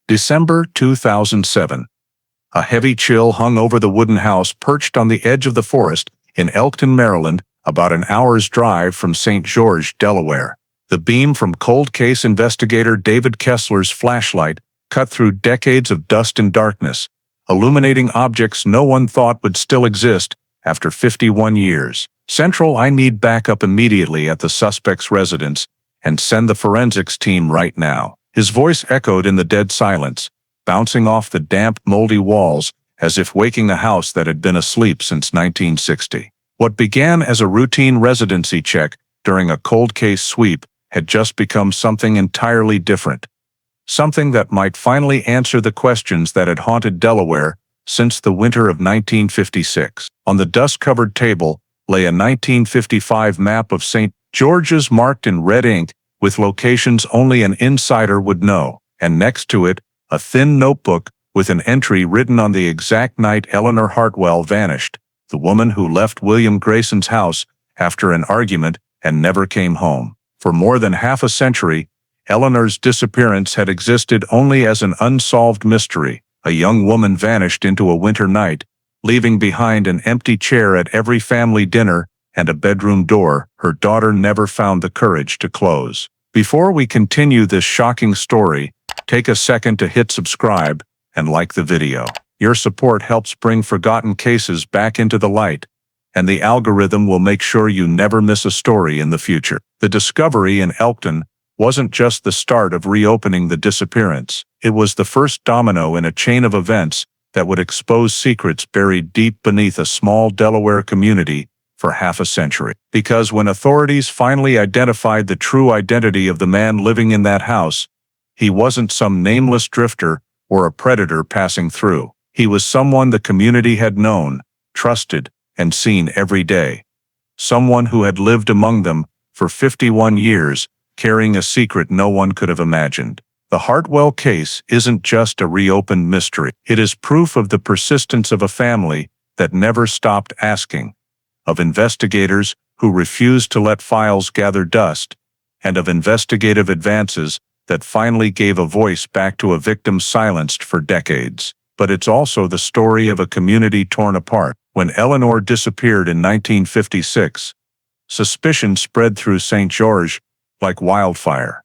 December 2007. A heavy chill hung over the wooden house perched on the edge of the forest in Elkton, Maryland, about an hour's drive from St. George, Delaware. The beam from cold case investigator David Kessler's flashlight cut through decades of dust and darkness, illuminating objects no one thought would still exist after 51 years. Central, I need backup immediately at the suspect's residence and send the forensics team right now. His voice echoed in the dead silence, bouncing off the damp, moldy walls as if waking the house that had been asleep since 1960. What began as a routine residency check during a cold case sweep had just become something entirely different. Something that might finally answer the questions that had haunted Delaware since the winter of 1956. On the dust-covered table lay a 1955 map of St. George's marked in red ink with locations only an insider would know, and next to it, a thin notebook with an entry written on the exact night Eleanor Hartwell vanished, the woman who left William Grayson's house after an argument and never came home. For more than half a century, Eleanor's disappearance had existed only as an unsolved mystery. A young woman vanished into a winter night, leaving behind an empty chair at every family dinner and a bedroom door her daughter never found the courage to close. Before we continue this shocking story, take a second to hit subscribe and like the video. Your support helps bring forgotten cases back into the light, and the algorithm will make sure you never miss a story in the future. The discovery in Elkton wasn't just the start of reopening the disappearance. It was the first domino in a chain of events that would expose secrets buried deep beneath a small Delaware community for half a century. Because when authorities finally identified the true identity of the man living in that house, he wasn't some nameless drifter or a predator passing through. He was someone the community had known, trusted, and seen every day. Someone who had lived among them for 51 years, carrying a secret no one could have imagined. The Hartwell case isn't just a reopened mystery. It is proof of the persistence of a family that never stopped asking, of investigators who refused to let files gather dust, and of investigative advances that finally gave a voice back to a victim silenced for decades. But it's also the story of a community torn apart. When Eleanor disappeared in 1956, suspicion spread through St. George like wildfire.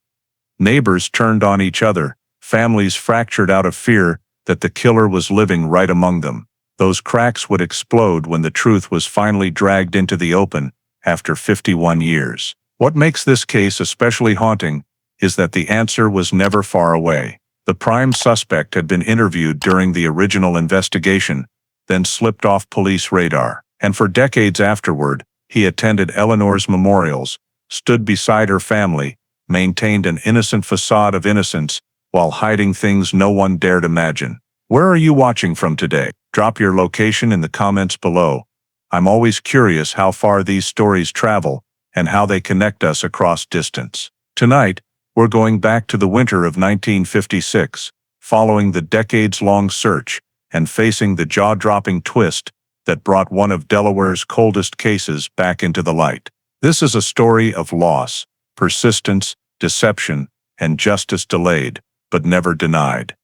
Neighbors turned on each other, families fractured out of fear that the killer was living right among them. Those cracks would explode when the truth was finally dragged into the open after 51 years. What makes this case especially haunting is that the answer was never far away. The prime suspect had been interviewed during the original investigation, then slipped off police radar. And for decades afterward, he attended Eleanor's memorials, stood beside her family, maintained an innocent facade of innocence while hiding things no one dared imagine. Where are you watching from today? Drop your location in the comments below. I'm always curious how far these stories travel and how they connect us across distance. Tonight, we're going back to the winter of 1956, following the decades-long search and facing the jaw-dropping twist that brought one of Delaware's coldest cases back into the light. This is a story of loss, persistence, deception, and justice delayed, but never denied.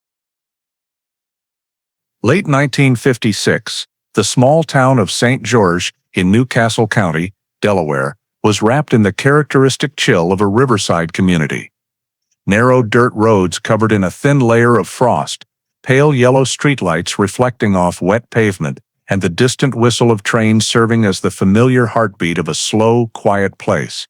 Late 1956, the small town of St. George in Newcastle County, Delaware, was wrapped in the characteristic chill of a riverside community. Narrow dirt roads covered in a thin layer of frost, pale yellow streetlights reflecting off wet pavement, and the distant whistle of trains serving as the familiar heartbeat of a slow, quiet place.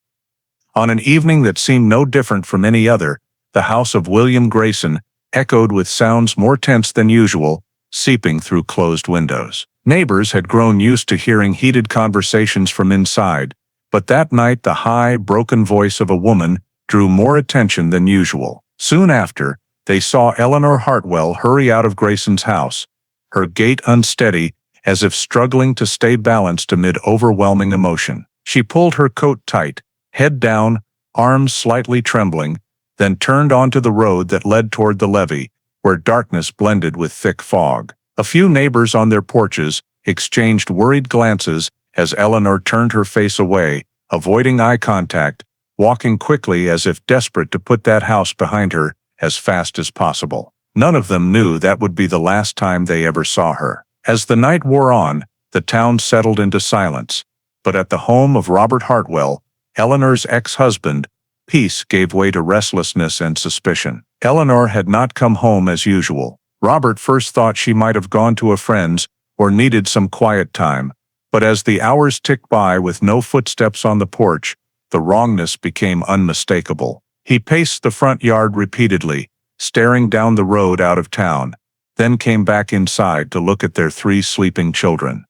On an evening that seemed no different from any other, the house of William Grayson echoed with sounds more tense than usual, seeping through closed windows. Neighbors had grown used to hearing heated conversations from inside, but that night the high, broken voice of a woman drew more attention than usual. Soon after, they saw Eleanor Hartwell hurry out of Grayson's house, her gait unsteady, as if struggling to stay balanced amid overwhelming emotion. She pulled her coat tight, head down, arms slightly trembling, then turned onto the road that led toward the levee, where darkness blended with thick fog. A few neighbors on their porches exchanged worried glances as Eleanor turned her face away, avoiding eye contact, walking quickly as if desperate to put that house behind her as fast as possible. None of them knew that would be the last time they ever saw her. As the night wore on, the town settled into silence. But at the home of Robert Hartwell, Eleanor's ex-husband, peace gave way to restlessness and suspicion. Eleanor had not come home as usual. Robert first thought she might have gone to a friend's or needed some quiet time, but as the hours ticked by with no footsteps on the porch, the wrongness became unmistakable. He paced the front yard repeatedly, staring down the road out of town, then came back inside to look at their 3 sleeping children.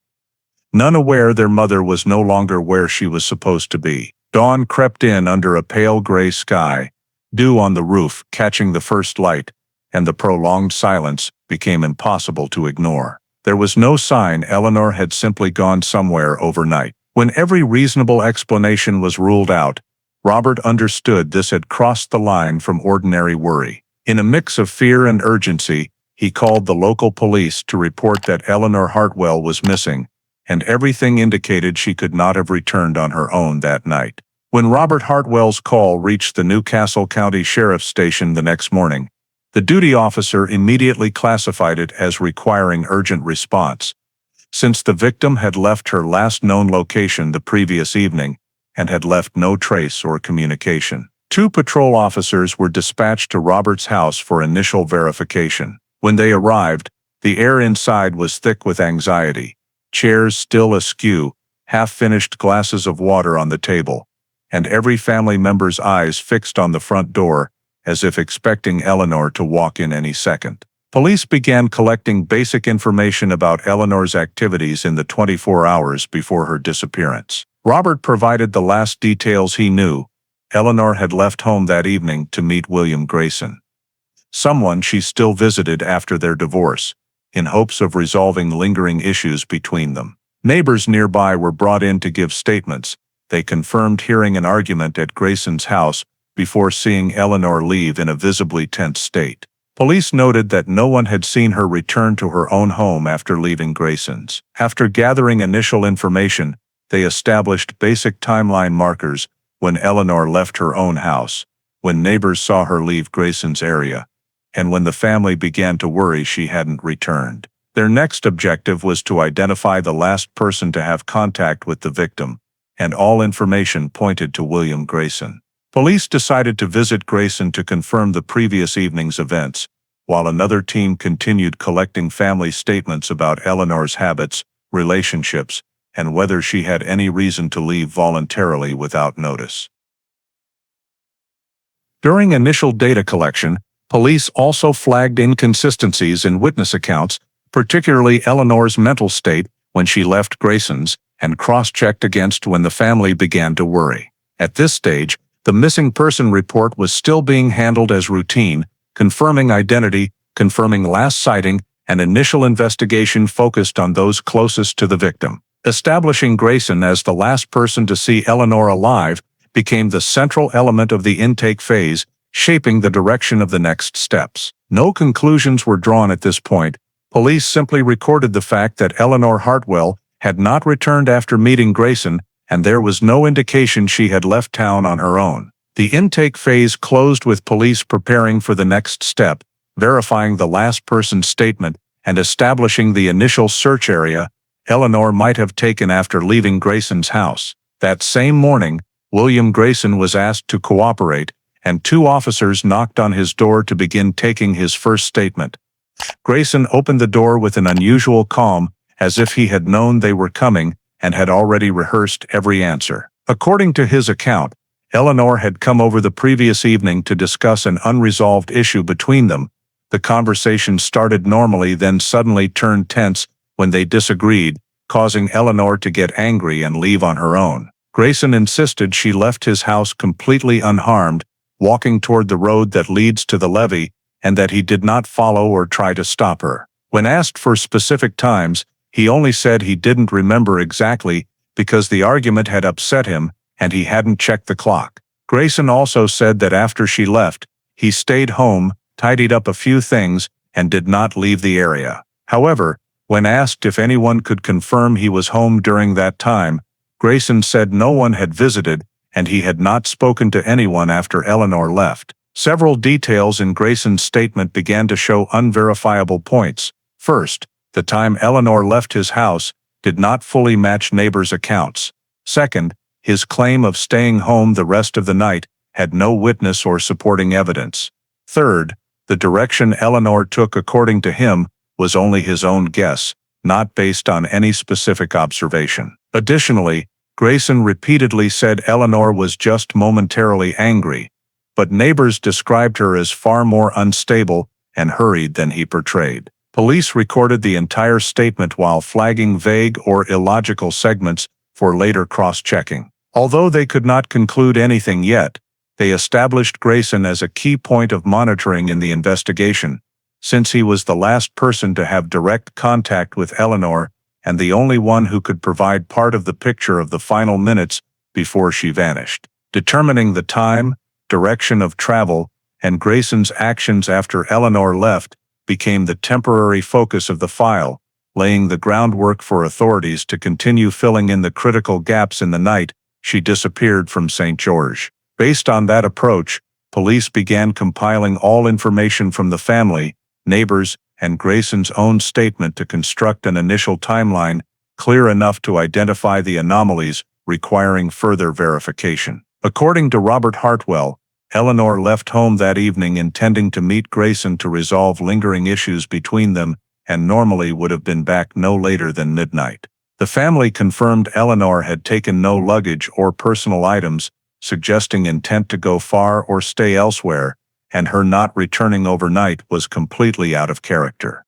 None aware their mother was no longer where she was supposed to be. Dawn crept in under a pale gray sky, dew on the roof catching the first light, and the prolonged silence became impossible to ignore. There was no sign Eleanor had simply gone somewhere overnight. When every reasonable explanation was ruled out, Robert understood this had crossed the line from ordinary worry. In a mix of fear and urgency, he called the local police to report that Eleanor Hartwell was missing, and everything indicated she could not have returned on her own that night. When Robert Hartwell's call reached the Newcastle County Sheriff's Station the next morning, the duty officer immediately classified it as requiring urgent response, since the victim had left her last known location the previous evening and had left no trace or communication. 2 patrol officers were dispatched to Robert's house for initial verification. When they arrived, the air inside was thick with anxiety, chairs still askew, half-finished glasses of water on the table, and every family member's eyes fixed on the front door, as if expecting Eleanor to walk in any second. Police began collecting basic information about Eleanor's activities in the 24 hours before her disappearance. Robert provided the last details he knew. Eleanor had left home that evening to meet William Grayson, someone she still visited after their divorce, in hopes of resolving lingering issues between them. Neighbors nearby were brought in to give statements. They confirmed hearing an argument at Grayson's house before seeing Eleanor leave in a visibly tense state. Police noted that no one had seen her return to her own home after leaving Grayson's. After gathering initial information, they established basic timeline markers: when Eleanor left her own house, when neighbors saw her leave Grayson's area, and when the family began to worry she hadn't returned. Their next objective was to identify the last person to have contact with the victim, and all information pointed to William Grayson. Police decided to visit Grayson to confirm the previous evening's events, while another team continued collecting family statements about Eleanor's habits, relationships, and whether she had any reason to leave voluntarily without notice. During initial data collection, police also flagged inconsistencies in witness accounts, particularly Eleanor's mental state when she left Grayson's, and cross-checked against when the family began to worry. At this stage, the missing person report was still being handled as routine, confirming identity, confirming last sighting, and initial investigation focused on those closest to the victim. Establishing Grayson as the last person to see Eleanor alive became the central element of the intake phase, shaping the direction of the next steps. No conclusions were drawn at this point. Police simply recorded the fact that Eleanor Hartwell had not returned after meeting Grayson, and there was no indication she had left town on her own. The intake phase closed with police preparing for the next step, verifying the last person's statement and establishing the initial search area Eleanor might have taken after leaving Grayson's house. That same morning, William Grayson was asked to cooperate, and 2 officers knocked on his door to begin taking his first statement. Grayson opened the door with an unusual calm, as if he had known they were coming and had already rehearsed every answer. According to his account, Eleanor had come over the previous evening to discuss an unresolved issue between them. The conversation started normally, then suddenly turned tense when they disagreed, causing Eleanor to get angry and leave on her own. Grayson insisted she left his house completely unharmed, walking toward the road that leads to the levee, and that he did not follow or try to stop her. When asked for specific times, he only said he didn't remember exactly because the argument had upset him and he hadn't checked the clock. Grayson also said that after she left, he stayed home, tidied up a few things, and did not leave the area. However, when asked if anyone could confirm he was home during that time, Grayson said no one had visited and he had not spoken to anyone after Eleanor left. Several details in Grayson's statement began to show unverifiable points. First, the time Eleanor left his house did not fully match neighbors' accounts. Second, his claim of staying home the rest of the night had no witness or supporting evidence. Third, the direction Eleanor took according to him was only his own guess, not based on any specific observation. Additionally, Grayson repeatedly said Eleanor was just momentarily angry, but neighbors described her as far more unstable and hurried than he portrayed. Police recorded the entire statement while flagging vague or illogical segments for later cross-checking. Although they could not conclude anything yet, they established Grayson as a key point of monitoring in the investigation, since he was the last person to have direct contact with Eleanor and the only one who could provide part of the picture of the final minutes before she vanished. Determining the time, direction of travel, and Grayson's actions after Eleanor left became the temporary focus of the file, laying the groundwork for authorities to continue filling in the critical gaps in the night she disappeared from St. George. Based on that approach, police began compiling all information from the family, neighbors, and Grayson's own statement to construct an initial timeline clear enough to identify the anomalies requiring further verification. According to Robert Hartwell, Eleanor left home that evening intending to meet Grayson to resolve lingering issues between them and normally would have been back no later than midnight. The family confirmed Eleanor had taken no luggage or personal items, suggesting intent to go far or stay elsewhere, and her not returning overnight was completely out of character.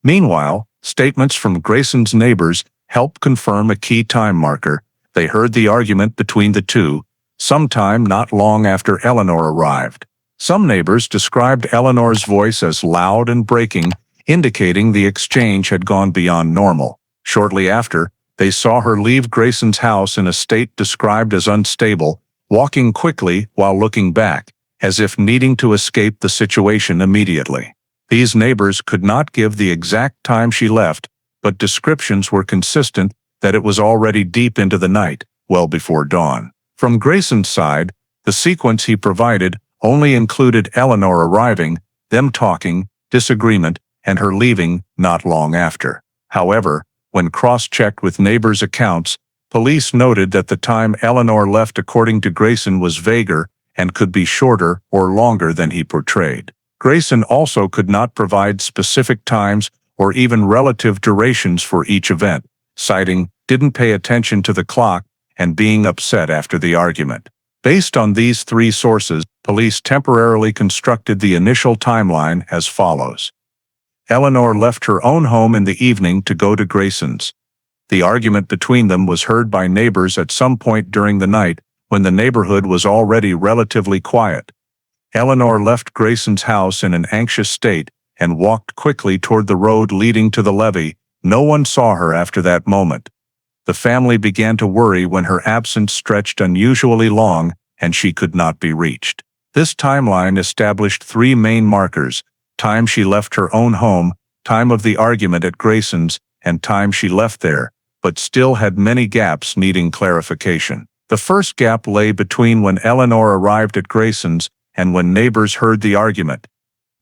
Meanwhile, statements from Grayson's neighbors helped confirm a key time marker. They heard the argument between the two, sometime not long after Eleanor arrived. Some neighbors described Eleanor's voice as loud and breaking, indicating the exchange had gone beyond normal. Shortly after, they saw her leave Grayson's house in a state described as unstable, walking quickly while looking back, as if needing to escape the situation immediately. These neighbors could not give the exact time she left, but descriptions were consistent that it was already deep into the night, well before dawn. From Grayson's side, the sequence he provided only included Eleanor arriving, them talking, disagreement, and her leaving not long after. However, when cross-checked with neighbors' accounts, police noted that the time Eleanor left according to Grayson was vaguer and could be shorter or longer than he portrayed. Grayson also could not provide specific times or even relative durations for each event, citing didn't pay attention to the clock and being upset after the argument. Based on these three sources, police temporarily constructed the initial timeline as follows. Eleanor left her own home in the evening to go to Grayson's. The argument between them was heard by neighbors at some point during the night when the neighborhood was already relatively quiet. Eleanor left Grayson's house in an anxious state and walked quickly toward the road leading to the levee. No one saw her after that moment. The family began to worry when her absence stretched unusually long and she could not be reached. This timeline established three main markers: time she left her own home, time of the argument at Grayson's, and time she left there, but still had many gaps needing clarification. The first gap lay between when Eleanor arrived at Grayson's and when neighbors heard the argument.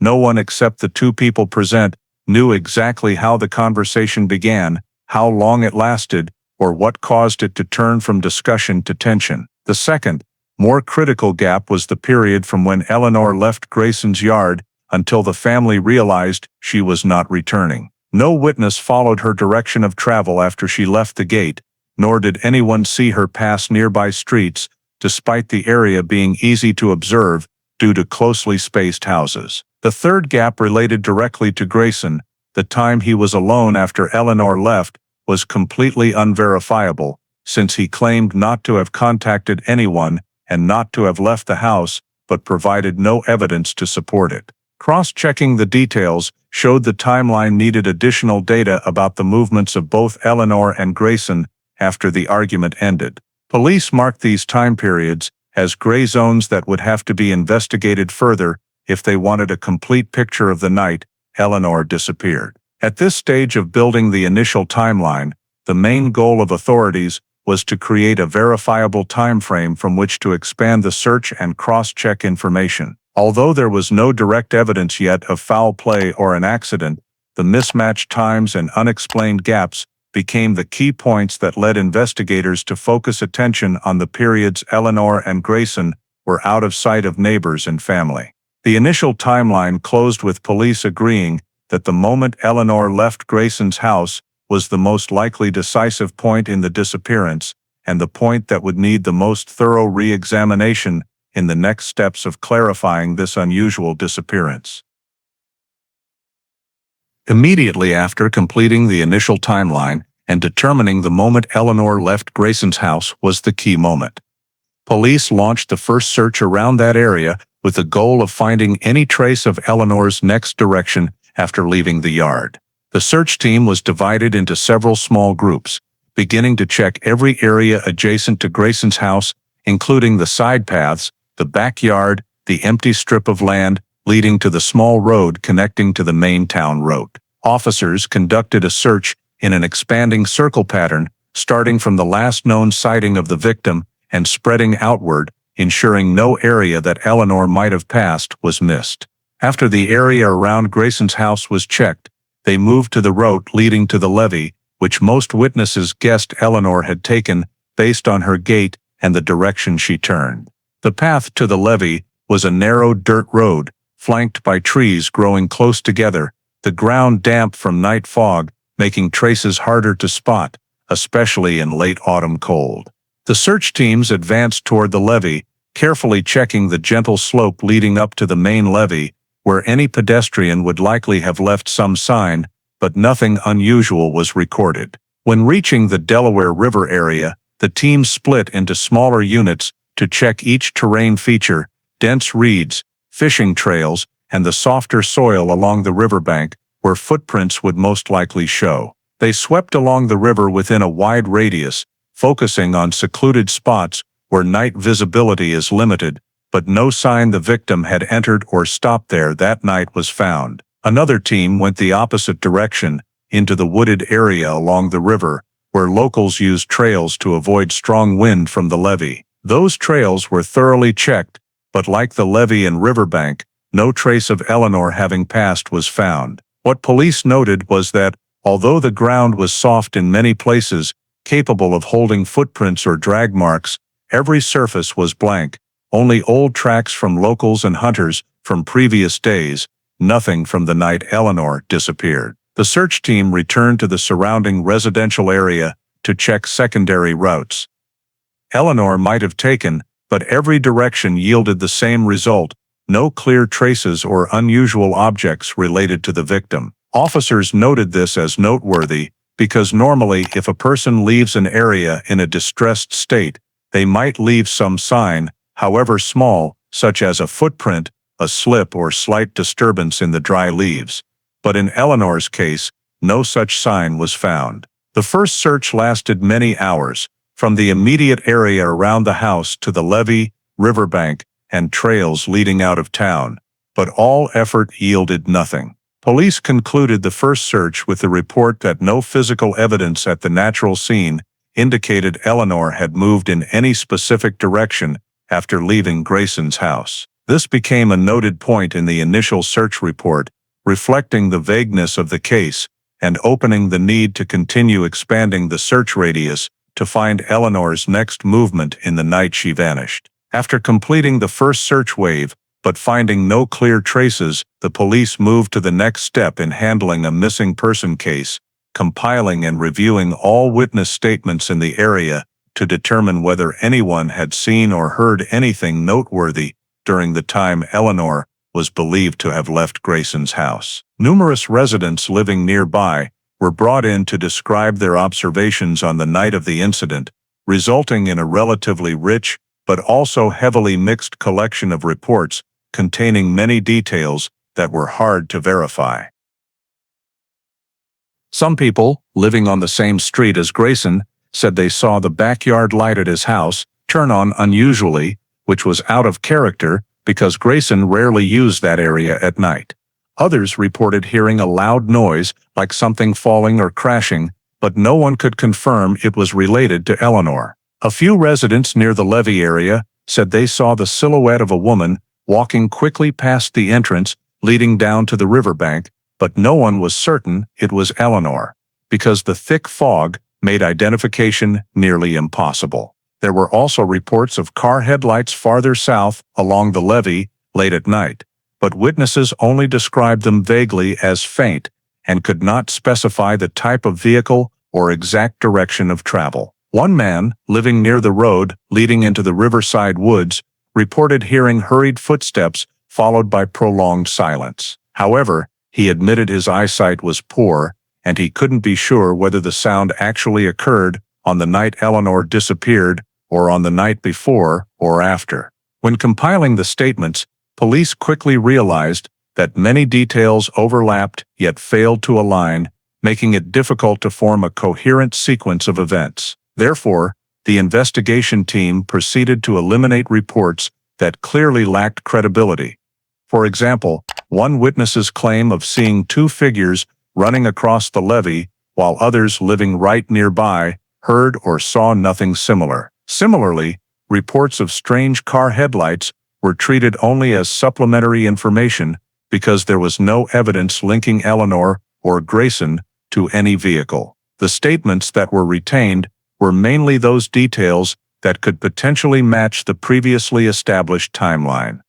No one except the two people present knew exactly how the conversation began, how long it lasted, or what caused it to turn from discussion to tension. The second, more critical gap was the period from when Eleanor left Grayson's yard until the family realized she was not returning. No witness followed her direction of travel after she left the gate, nor did anyone see her pass nearby streets, despite the area being easy to observe due to closely spaced houses. The third gap related directly to Grayson. The time he was alone after Eleanor left was completely unverifiable, since he claimed not to have contacted anyone and not to have left the house, but provided no evidence to support it. Cross-checking the details showed the timeline needed additional data about the movements of both Eleanor and Grayson after the argument ended. Police marked these time periods as gray zones that would have to be investigated further if they wanted a complete picture of the night Eleanor disappeared. At this stage of building the initial timeline, the main goal of authorities was to create a verifiable time frame from which to expand the search and cross-check information. Although there was no direct evidence yet of foul play or an accident, the mismatched times and unexplained gaps became the key points that led investigators to focus attention on the periods Eleanor and Grayson were out of sight of neighbors and family. The initial timeline closed with police agreeing that the moment Eleanor left Grayson's house was the most likely decisive point in the disappearance, and the point that would need the most thorough re-examination in the next steps of clarifying this unusual disappearance. Immediately after completing the initial timeline and determining the moment Eleanor left Grayson's house was the key moment, police launched the first search around that area with the goal of finding any trace of Eleanor's next direction after leaving the yard. The search team was divided into several small groups, beginning to check every area adjacent to Grayson's house, including the side paths, the backyard, the empty strip of land leading to the small road connecting to the main town road. Officers conducted a search in an expanding circle pattern, starting from the last known sighting of the victim and spreading outward, ensuring no area that Eleanor might have passed was missed. After the area around Grayson's house was checked, they moved to the road leading to the levee, which most witnesses guessed Eleanor had taken based on her gait and the direction she turned. The path to the levee was a narrow dirt road, flanked by trees growing close together, the ground damp from night fog, making traces harder to spot, especially in late autumn cold. The search teams advanced toward the levee, carefully checking the gentle slope leading up to the main levee, where any pedestrian would likely have left some sign, but nothing unusual was recorded. When reaching the Delaware River area, the team split into smaller units to check each terrain feature, dense reeds, fishing trails, and the softer soil along the riverbank, where footprints would most likely show. They swept along the river within a wide radius, focusing on secluded spots where night visibility is limited, but no sign the victim had entered or stopped there that night was found. Another team went the opposite direction, into the wooded area along the river, where locals used trails to avoid strong wind from the levee. Those trails were thoroughly checked, but like the levee and riverbank, no trace of Eleanor having passed was found. What police noted was that, although the ground was soft in many places, capable of holding footprints or drag marks, every surface was blank, only old tracks from locals and hunters from previous days, nothing from the night Eleanor disappeared. The search team returned to the surrounding residential area to check secondary routes Eleanor might have taken, but every direction yielded the same result: no clear traces or unusual objects related to the victim. Officers noted this as noteworthy because normally if a person leaves an area in a distressed state, they might leave some sign, however small, such as a footprint, a slip, or slight disturbance in the dry leaves. But in Eleanor's case, no such sign was found. The first search lasted many hours, from the immediate area around the house to the levee, riverbank, and trails leading out of town, but all effort yielded nothing. Police concluded the first search with the report that no physical evidence at the natural scene indicated Eleanor had moved in any specific direction after leaving Grayson's house. This became a noted point in the initial search report, reflecting the vagueness of the case and opening the need to continue expanding the search radius to find Eleanor's next movement in the night she vanished. After completing the first search wave, but finding no clear traces, the police moved to the next step in handling a missing person case, compiling and reviewing all witness statements in the area to determine whether anyone had seen or heard anything noteworthy during the time Eleanor was believed to have left Grayson's house. Numerous residents living nearby were brought in to describe their observations on the night of the incident, resulting in a relatively rich but also heavily mixed collection of reports containing many details that were hard to verify. Some people, living on the same street as Grayson, said they saw the backyard light at his house turn on unusually, which was out of character because Grayson rarely used that area at night. Others reported hearing a loud noise like something falling or crashing, but no one could confirm it was related to Eleanor. A few residents near the levee area said they saw the silhouette of a woman walking quickly past the entrance leading down to the riverbank, but no one was certain it was Eleanor, because the thick fog made identification nearly impossible. There were also reports of car headlights farther south along the levee late at night, but witnesses only described them vaguely as faint and could not specify the type of vehicle or exact direction of travel. One man, living near the road leading into the riverside woods, reported hearing hurried footsteps followed by prolonged silence. However, he admitted his eyesight was poor, and he couldn't be sure whether the sound actually occurred on the night Eleanor disappeared or on the night before or after. When compiling the statements, police quickly realized that many details overlapped yet failed to align, making it difficult to form a coherent sequence of events. Therefore, the investigation team proceeded to eliminate reports that clearly lacked credibility. For example, one witness's claim of seeing two figures running across the levee, while others living right nearby heard or saw nothing similar. Similarly, reports of strange car headlights were treated only as supplementary information because there was no evidence linking Eleanor or Grayson to any vehicle. The statements that were retained were mainly those details that could potentially match the previously established timeline.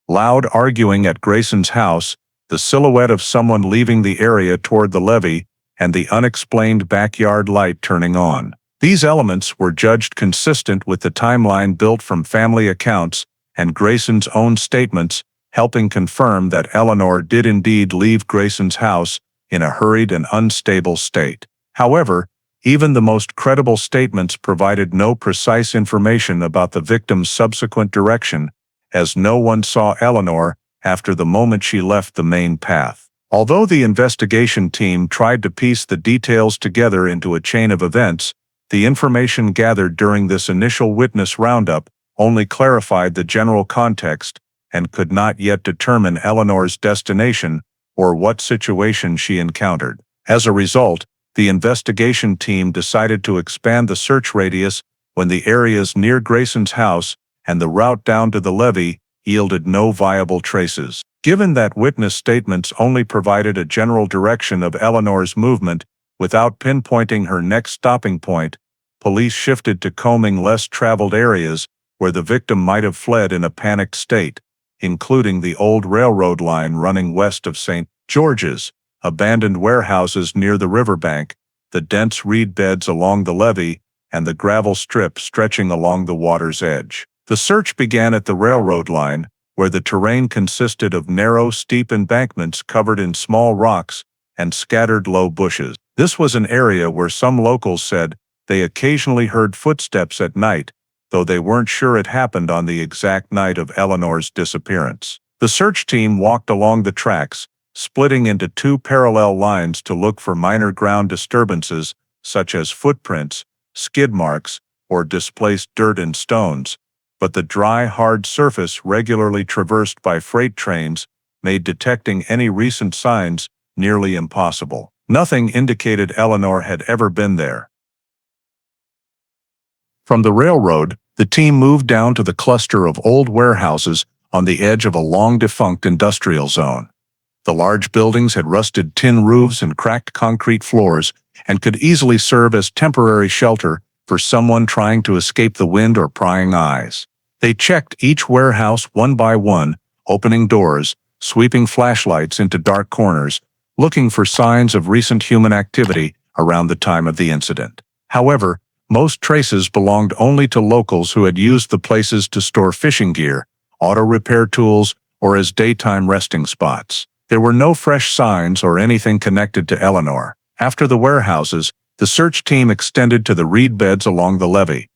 Loud arguing at Grayson's house, the silhouette of someone leaving the area toward the levee, and the unexplained backyard light turning on. These elements were judged consistent with the timeline built from family accounts and Grayson's own statements, helping confirm that Eleanor did indeed leave Grayson's house in a hurried and unstable state. However, even the most credible statements provided no precise information about the victim's subsequent direction, as no one saw Eleanor after the moment she left the main path. Although the investigation team tried to piece the details together into a chain of events, the information gathered during this initial witness roundup only clarified the general context and could not yet determine Eleanor's destination or what situation she encountered. As a result, the investigation team decided to expand the search radius when the areas near Grayson's house and the route down to the levee yielded no viable traces. Given that witness statements only provided a general direction of Eleanor's movement without pinpointing her next stopping point, police shifted to combing less traveled areas where the victim might have fled in a panicked state, including the old railroad line running west of St. George's, abandoned warehouses near the riverbank, the dense reed beds along the levee, and the gravel strip stretching along the water's edge. The search began at the railroad line, where the terrain consisted of narrow, steep embankments covered in small rocks and scattered low bushes. This was an area where some locals said they occasionally heard footsteps at night, though they weren't sure it happened on the exact night of Eleanor's disappearance. The search team walked along the tracks, splitting into two parallel lines to look for minor ground disturbances such as footprints, skid marks, or displaced dirt and stones, but the dry, hard surface regularly traversed by freight trains made detecting any recent signs nearly impossible. Nothing indicated Eleanor had ever been there. From the railroad, the team moved down to the cluster of old warehouses on the edge of a long-defunct industrial zone. The large buildings had rusted tin roofs and cracked concrete floors and could easily serve as temporary shelter for someone trying to escape the wind or prying eyes. They checked each warehouse one by one, opening doors, sweeping flashlights into dark corners, looking for signs of recent human activity around the time of the incident. However, most traces belonged only to locals who had used the places to store fishing gear, auto repair tools, or as daytime resting spots. There were no fresh signs or anything connected to Eleanor. After the warehouses, the search team extended to the reed beds along the levee,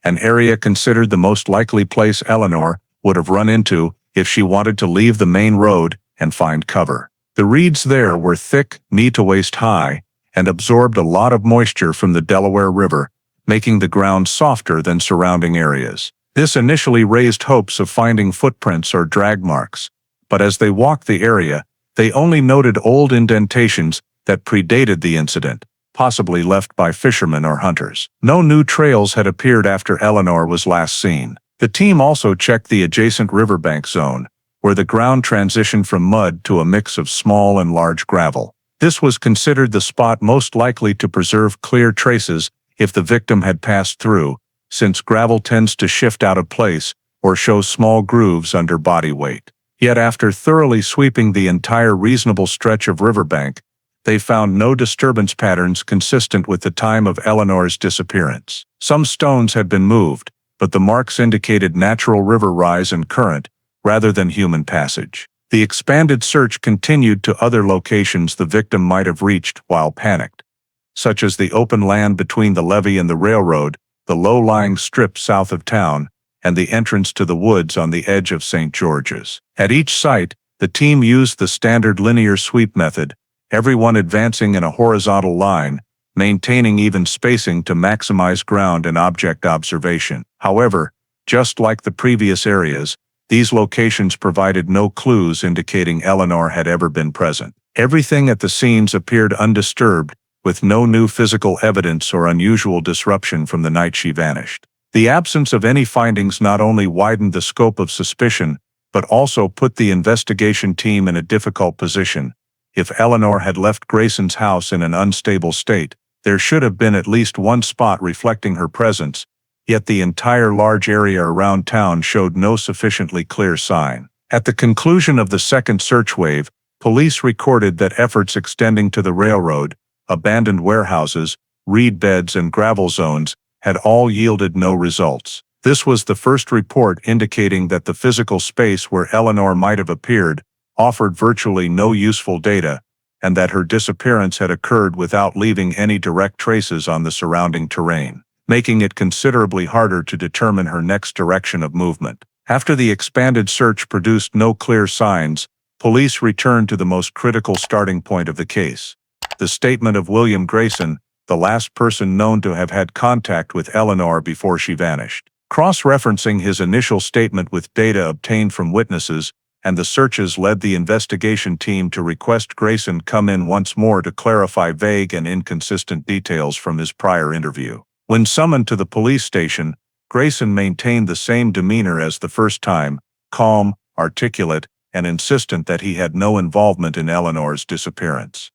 an area considered the most likely place Eleanor would have run into if she wanted to leave the main road and find cover. The reeds there were thick, knee-to-waist high, and absorbed a lot of moisture from the Delaware River, making the ground softer than surrounding areas. This initially raised hopes of finding footprints or drag marks, but as they walked the area, they only noted old indentations that predated the incident, possibly left by fishermen or hunters. No new trails had appeared after Eleanor was last seen. The team also checked the adjacent riverbank zone, where the ground transitioned from mud to a mix of small and large gravel. This was considered the spot most likely to preserve clear traces if the victim had passed through, since gravel tends to shift out of place or show small grooves under body weight. Yet after thoroughly sweeping the entire reasonable stretch of riverbank, they found no disturbance patterns consistent with the time of Eleanor's disappearance. Some stones had been moved, but the marks indicated natural river rise and current, rather than human passage. The expanded search continued to other locations the victim might have reached while panicked, such as the open land between the levee and the railroad, the low-lying strip south of town, and the entrance to the woods on the edge of St. George's. At each site, the team used the standard linear sweep method, everyone advancing in a horizontal line, maintaining even spacing to maximize ground and object observation. However, just like the previous areas, these locations provided no clues indicating Eleanor had ever been present. Everything at the scenes appeared undisturbed, with no new physical evidence or unusual disruption from the night she vanished. The absence of any findings not only widened the scope of suspicion, but also put the investigation team in a difficult position. If Eleanor had left Grayson's house in an unstable state, there should have been at least one spot reflecting her presence, yet the entire large area around town showed no sufficiently clear sign. At the conclusion of the second search wave, police recorded that efforts extending to the railroad, abandoned warehouses, reed beds and gravel zones had all yielded no results. This was the first report indicating that the physical space where Eleanor might have appeared offered virtually no useful data, and that her disappearance had occurred without leaving any direct traces on the surrounding terrain, making it considerably harder to determine her next direction of movement. After the expanded search produced no clear signs, police returned to the most critical starting point of the case: the statement of William Grayson, the last person known to have had contact with Eleanor before she vanished. Cross-referencing his initial statement with data obtained from witnesses, and the searches led the investigation team to request Grayson come in once more to clarify vague and inconsistent details from his prior interview. When summoned to the police station, Grayson maintained the same demeanor as the first time, calm, articulate, and insistent that he had no involvement in Eleanor's disappearance.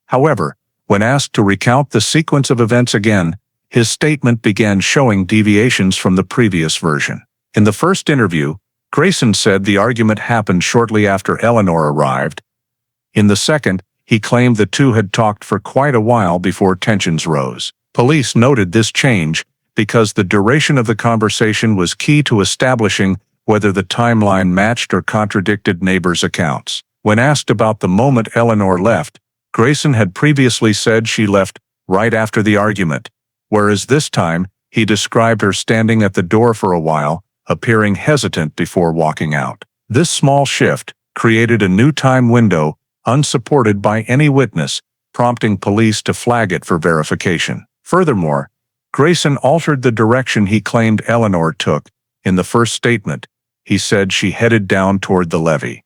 However, when asked to recount the sequence of events again, his statement began showing deviations from the previous version. In the first interview, Grayson said the argument happened shortly after Eleanor arrived. In the second, he claimed the two had talked for quite a while before tensions rose. Police noted this change because the duration of the conversation was key to establishing whether the timeline matched or contradicted neighbors' accounts. When asked about the moment Eleanor left, Grayson had previously said she left right after the argument, whereas this time, he described her standing at the door for a while, appearing hesitant before walking out. This small shift created a new time window, unsupported by any witness, prompting police to flag it for verification. Furthermore, Grayson altered the direction he claimed Eleanor took. In the first statement, he said she headed down toward the levee.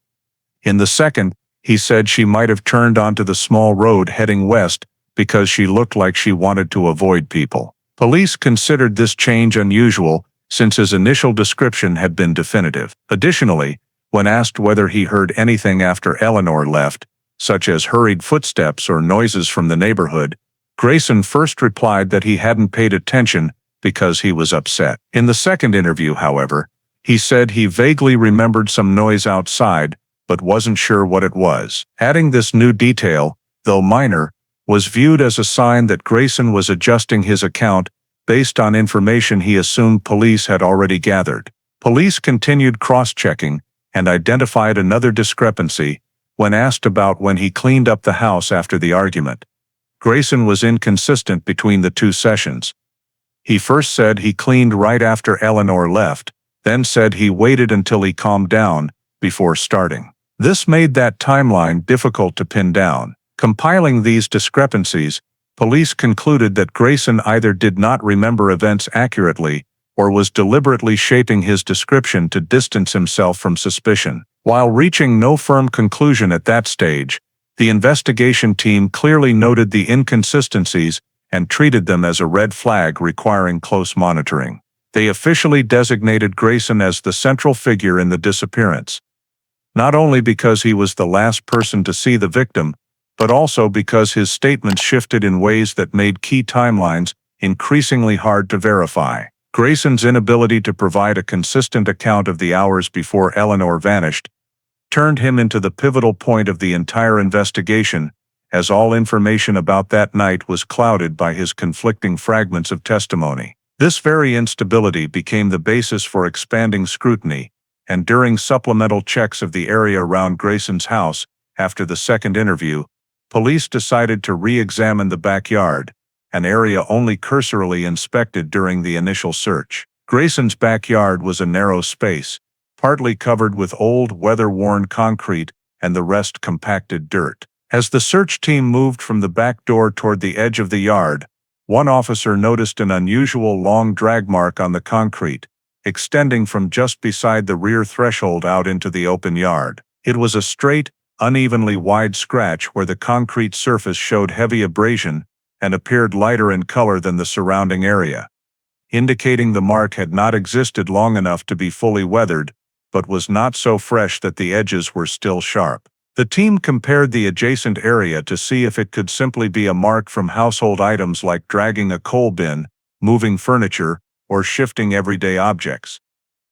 In the second, he said she might have turned onto the small road heading west because she looked like she wanted to avoid people. Police considered this change unusual since his initial description had been definitive. Additionally, when asked whether he heard anything after Eleanor left, such as hurried footsteps or noises from the neighborhood, Grayson first replied that he hadn't paid attention because he was upset. In the second interview, however, he said he vaguely remembered some noise outside, but wasn't sure what it was. Adding this new detail, though minor, was viewed as a sign that Grayson was adjusting his account based on information he assumed police had already gathered. Police continued cross-checking and identified another discrepancy when asked about when he cleaned up the house after the argument. Grayson was inconsistent between the two sessions. He first said he cleaned right after Eleanor left, then said he waited until he calmed down before starting. This made that timeline difficult to pin down. Compiling these discrepancies, police concluded that Grayson either did not remember events accurately or was deliberately shaping his description to distance himself from suspicion. While reaching no firm conclusion at that stage, The investigation team clearly noted the inconsistencies and treated them as a red flag requiring close monitoring. They officially designated Grayson as the central figure in the disappearance, not only because he was the last person to see the victim, but also because his statements shifted in ways that made key timelines increasingly hard to verify. Grayson's inability to provide a consistent account of the hours before Eleanor vanished turned him into the pivotal point of the entire investigation, as all information about that night was clouded by his conflicting fragments of testimony. This very instability became the basis for expanding scrutiny, and during supplemental checks of the area around Grayson's house, after the second interview, police decided to re-examine the backyard, an area only cursorily inspected during the initial search. Grayson's backyard was a narrow space, partly covered with old, weather-worn concrete and the rest compacted dirt. As the search team moved from the back door toward the edge of the yard, one officer noticed an unusual long drag mark on the concrete, extending from just beside the rear threshold out into the open yard. It was a straight, unevenly wide scratch where the concrete surface showed heavy abrasion and appeared lighter in color than the surrounding area, indicating the mark had not existed long enough to be fully weathered, but was not so fresh that the edges were still sharp. The team compared the adjacent area to see if it could simply be a mark from household items like dragging a coal bin, moving furniture, or shifting everyday objects.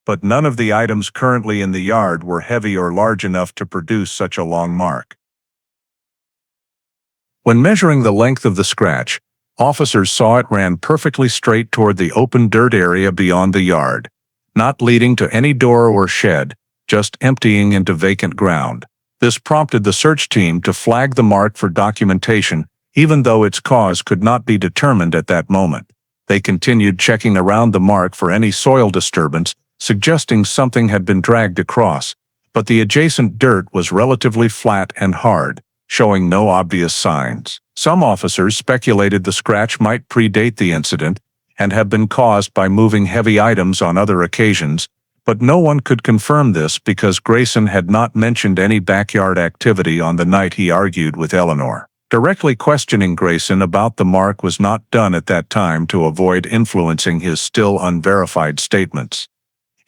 But none of the items currently in the yard were heavy or large enough to produce such a long mark. When measuring the length of the scratch, officers saw it ran perfectly straight toward the open dirt area beyond the yard, not leading to any door or shed, just emptying into vacant ground. This prompted the search team to flag the mark for documentation, even though its cause could not be determined at that moment. They continued checking around the mark for any soil disturbance, suggesting something had been dragged across, but the adjacent dirt was relatively flat and hard, showing no obvious signs. Some officers speculated the scratch might predate the incident and have been caused by moving heavy items on other occasions, but no one could confirm this because Grayson had not mentioned any backyard activity on the night he argued with Eleanor. Directly questioning Grayson about the mark was not done at that time to avoid influencing his still unverified statements.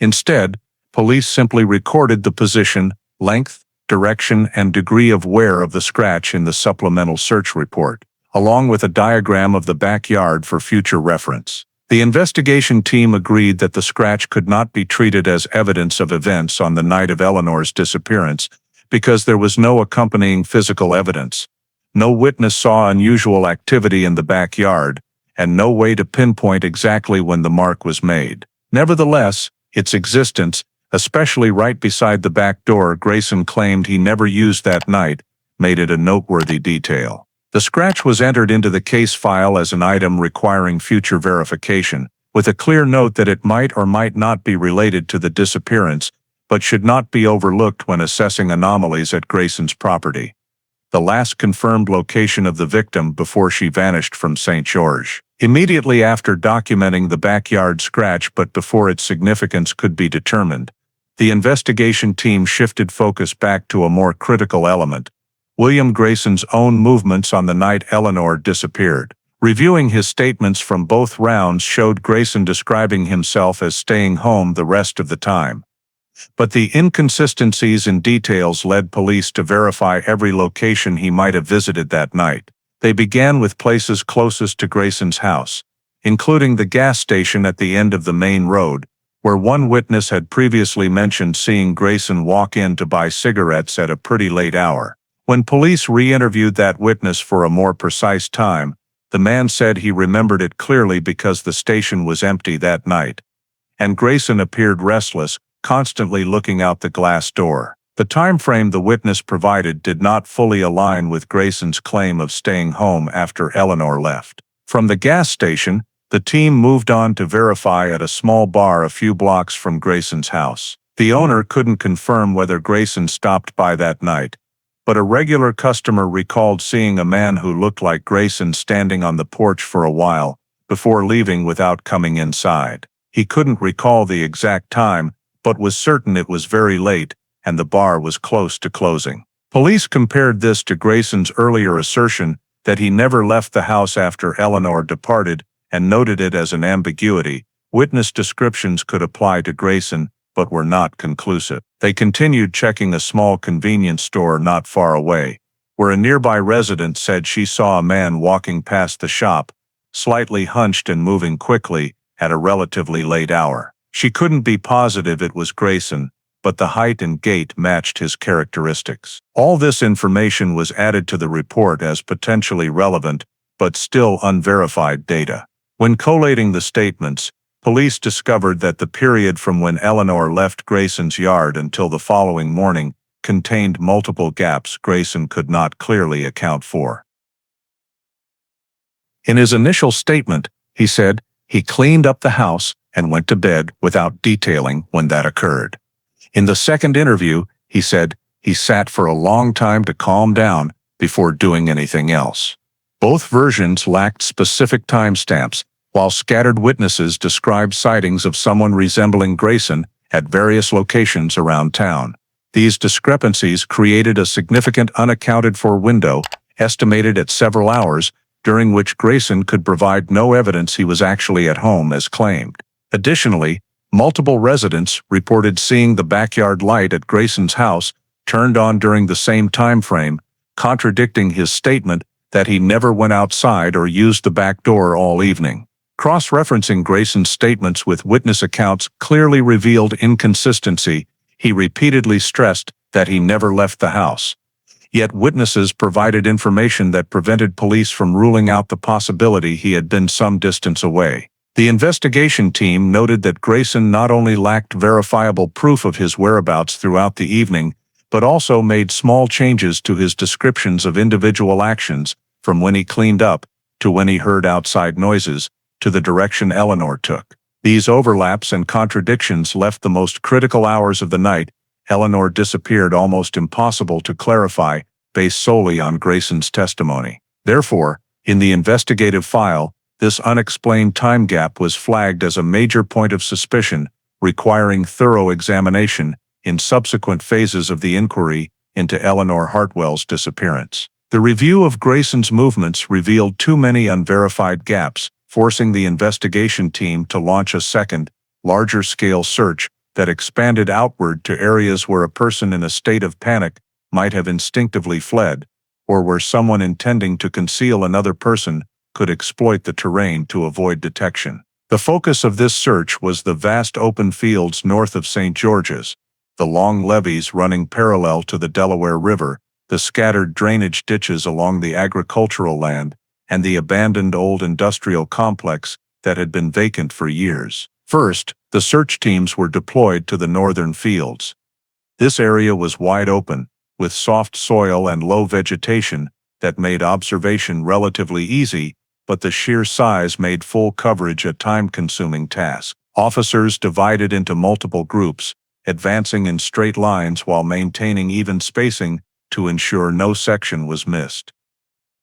Instead, police simply recorded the position, length, direction, and degree of wear of the scratch in the supplemental search report, along with a diagram of the backyard for future reference. The investigation team agreed that the scratch could not be treated as evidence of events on the night of Eleanor's disappearance because there was no accompanying physical evidence. No witness saw unusual activity in the backyard, and no way to pinpoint exactly when the mark was made. Nevertheless, its existence, especially right beside the back door Grayson claimed he never used that night, made it a noteworthy detail. The scratch was entered into the case file as an item requiring future verification, with a clear note that it might or might not be related to the disappearance, but should not be overlooked when assessing anomalies at Grayson's property, the last confirmed location of the victim before she vanished from St. George. Immediately after documenting the backyard scratch but before its significance could be determined, the investigation team shifted focus back to a more critical element: William Grayson's own movements on the night Eleanor disappeared. Reviewing his statements from both rounds showed Grayson describing himself as staying home the rest of the time. But the inconsistencies in details led police to verify every location he might have visited that night. They began with places closest to Grayson's house, including the gas station at the end of the main road, where one witness had previously mentioned seeing Grayson walk in to buy cigarettes at a pretty late hour. When police re-interviewed that witness for a more precise time, the man said he remembered it clearly because the station was empty that night, and Grayson appeared restless, constantly looking out the glass door. The time frame the witness provided did not fully align with Grayson's claim of staying home after Eleanor left. From the gas station, the team moved on to verify at a small bar a few blocks from Grayson's house. The owner couldn't confirm whether Grayson stopped by that night, but a regular customer recalled seeing a man who looked like Grayson standing on the porch for a while, before leaving without coming inside. He couldn't recall the exact time, but was certain it was very late, and the bar was close to closing. Police compared this to Grayson's earlier assertion that he never left the house after Eleanor departed and noted it as an ambiguity. Witness descriptions could apply to Grayson, but were not conclusive. They continued checking a small convenience store not far away, where a nearby resident said she saw a man walking past the shop, slightly hunched and moving quickly, at a relatively late hour. She couldn't be positive it was Grayson, but the height and gait matched his characteristics. All this information was added to the report as potentially relevant, but still unverified data. When collating the statements, police discovered that the period from when Eleanor left Grayson's yard until the following morning contained multiple gaps Grayson could not clearly account for. In his initial statement, he said he cleaned up the house and went to bed without detailing when that occurred. In the second interview, he said he sat for a long time to calm down before doing anything else. Both versions lacked specific timestamps, while scattered witnesses described sightings of someone resembling Grayson at various locations around town. These discrepancies created a significant unaccounted-for window, estimated at several hours, during which Grayson could provide no evidence he was actually at home as claimed. Additionally, multiple residents reported seeing the backyard light at Grayson's house turned on during the same time frame, contradicting his statement that he never went outside or used the back door all evening. Cross-referencing Grayson's statements with witness accounts clearly revealed inconsistency. He repeatedly stressed that he never left the house. Yet witnesses provided information that prevented police from ruling out the possibility he had been some distance away. The investigation team noted that Grayson not only lacked verifiable proof of his whereabouts throughout the evening, but also made small changes to his descriptions of individual actions, from when he cleaned up, to when he heard outside noises, to the direction Eleanor took. These overlaps and contradictions left the most critical hours of the night. Eleanor disappeared almost impossible to clarify, based solely on Grayson's testimony. Therefore, in the investigative file, this unexplained time gap was flagged as a major point of suspicion, requiring thorough examination in subsequent phases of the inquiry into Eleanor Hartwell's disappearance. The review of Grayson's movements revealed too many unverified gaps, forcing the investigation team to launch a second, larger-scale search that expanded outward to areas where a person in a state of panic might have instinctively fled, or where someone intending to conceal another person could exploit the terrain to avoid detection. The focus of this search was the vast open fields north of St. George's, the long levees running parallel to the Delaware River, the scattered drainage ditches along the agricultural land, and the abandoned old industrial complex that had been vacant for years. First, the search teams were deployed to the northern fields. This area was wide open, with soft soil and low vegetation that made observation relatively easy, but the sheer size made full coverage a time-consuming task. Officers divided into multiple groups, advancing in straight lines while maintaining even spacing to ensure no section was missed.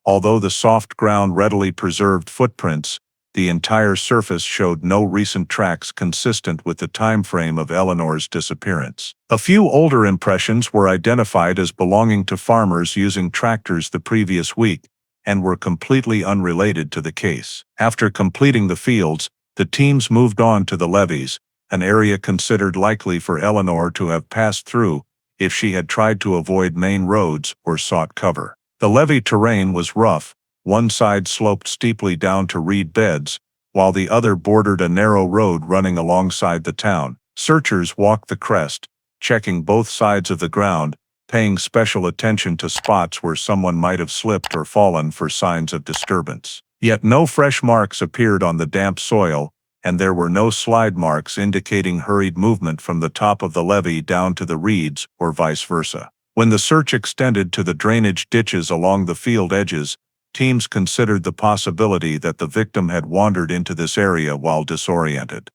Although the soft ground readily preserved footprints, the entire surface showed no recent tracks consistent with the time frame of Eleanor's disappearance. A few older impressions were identified as belonging to farmers using tractors the previous week, and were completely unrelated to the case. After completing the fields, the teams moved on to the levees, an area considered likely for Eleanor to have passed through if she had tried to avoid main roads or sought cover. The levee terrain was rough. One side sloped steeply down to reed beds, while the other bordered a narrow road running alongside the town. Searchers walked the crest, checking both sides of the ground, paying special attention to spots where someone might have slipped or fallen for signs of disturbance. Yet no fresh marks appeared on the damp soil, and there were no slide marks indicating hurried movement from the top of the levee down to the reeds or vice versa. When the search extended to the drainage ditches along the field edges, teams considered the possibility that the victim had wandered into this area while disoriented.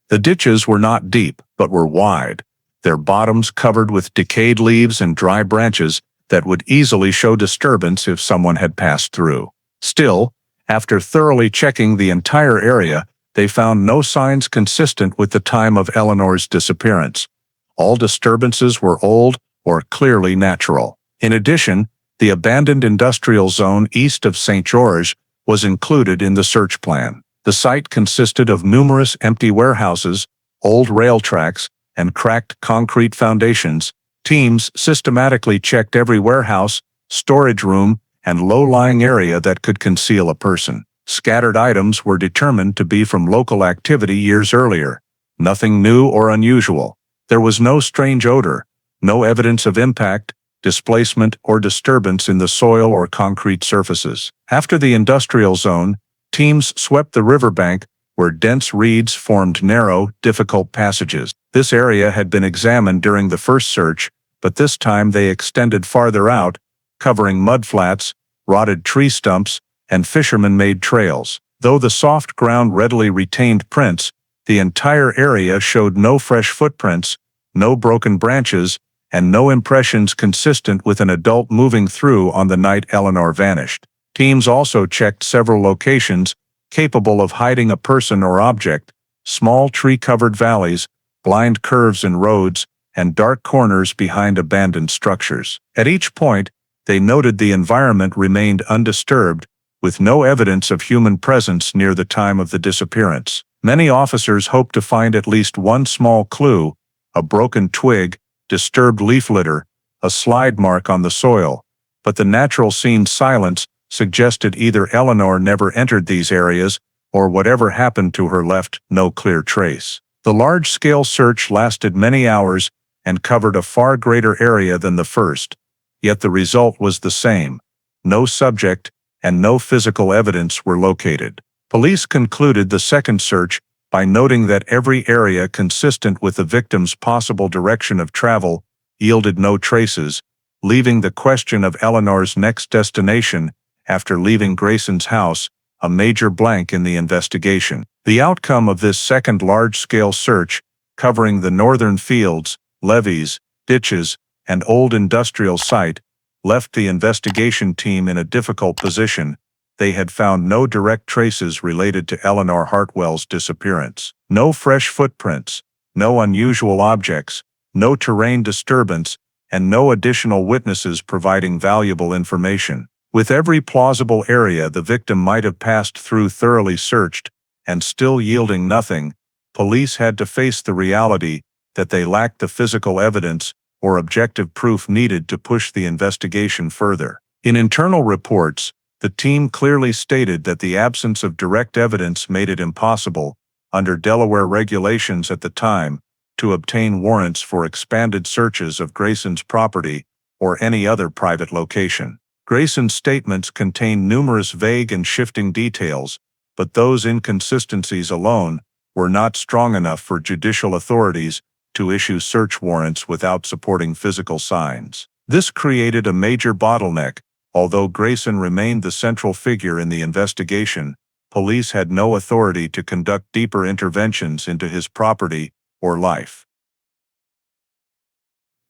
The ditches were not deep, but were wide, their bottoms covered with decayed leaves and dry branches that would easily show disturbance if someone had passed through. Still, after thoroughly checking the entire area, they found no signs consistent with the time of Eleanor's disappearance. All disturbances were old or clearly natural. In addition, the abandoned industrial zone east of St. George was included in the search plan. The site consisted of numerous empty warehouses, old rail tracks, and cracked concrete foundations. Teams systematically checked every warehouse, storage room, and low-lying area that could conceal a person. Scattered items were determined to be from local activity years earlier. Nothing new or unusual. There was no strange odor, no evidence of impact, displacement, or disturbance in the soil or concrete surfaces. After the industrial zone, teams swept the riverbank, where dense reeds formed narrow, difficult passages. This area had been examined during the first search, but this time they extended farther out, covering mudflats, rotted tree stumps, and fisherman-made trails. Though the soft ground readily retained prints, the entire area showed no fresh footprints, no broken branches, and no impressions consistent with an adult moving through on the night Eleanor vanished. Teams also checked several locations capable of hiding a person or object: small tree-covered valleys, blind curves in roads, and dark corners behind abandoned structures. At each point, they noted the environment remained undisturbed, with no evidence of human presence near the time of the disappearance. Many officers hoped to find at least one small clue: a broken twig, disturbed leaf litter, a slide mark on the soil, but the natural scene silence suggested either Eleanor never entered these areas, or whatever happened to her left no clear trace. The large-scale search lasted many hours and covered a far greater area than the first, yet the result was the same: no subject and no physical evidence were located. Police concluded the second search by noting that every area consistent with the victim's possible direction of travel yielded no traces, leaving the question of Eleanor's next destination after leaving Grayson's house a major blank in the investigation. The outcome of this second large-scale search, covering the northern fields, levees, ditches, and old industrial site, left the investigation team in a difficult position. They had found no direct traces related to Eleanor Hartwell's disappearance. No fresh footprints, no unusual objects, no terrain disturbance, and no additional witnesses providing valuable information. With every plausible area the victim might have passed through thoroughly searched, and still yielding nothing, police had to face the reality that they lacked the physical evidence or objective proof needed to push the investigation further. In internal reports, the team clearly stated that the absence of direct evidence made it impossible, under Delaware regulations at the time, to obtain warrants for expanded searches of Grayson's property or any other private location. Grayson's statements contained numerous vague and shifting details, but those inconsistencies alone were not strong enough for judicial authorities to issue search warrants without supporting physical signs. This created a major bottleneck. Although Grayson remained the central figure in the investigation, police had no authority to conduct deeper interventions into his property or life.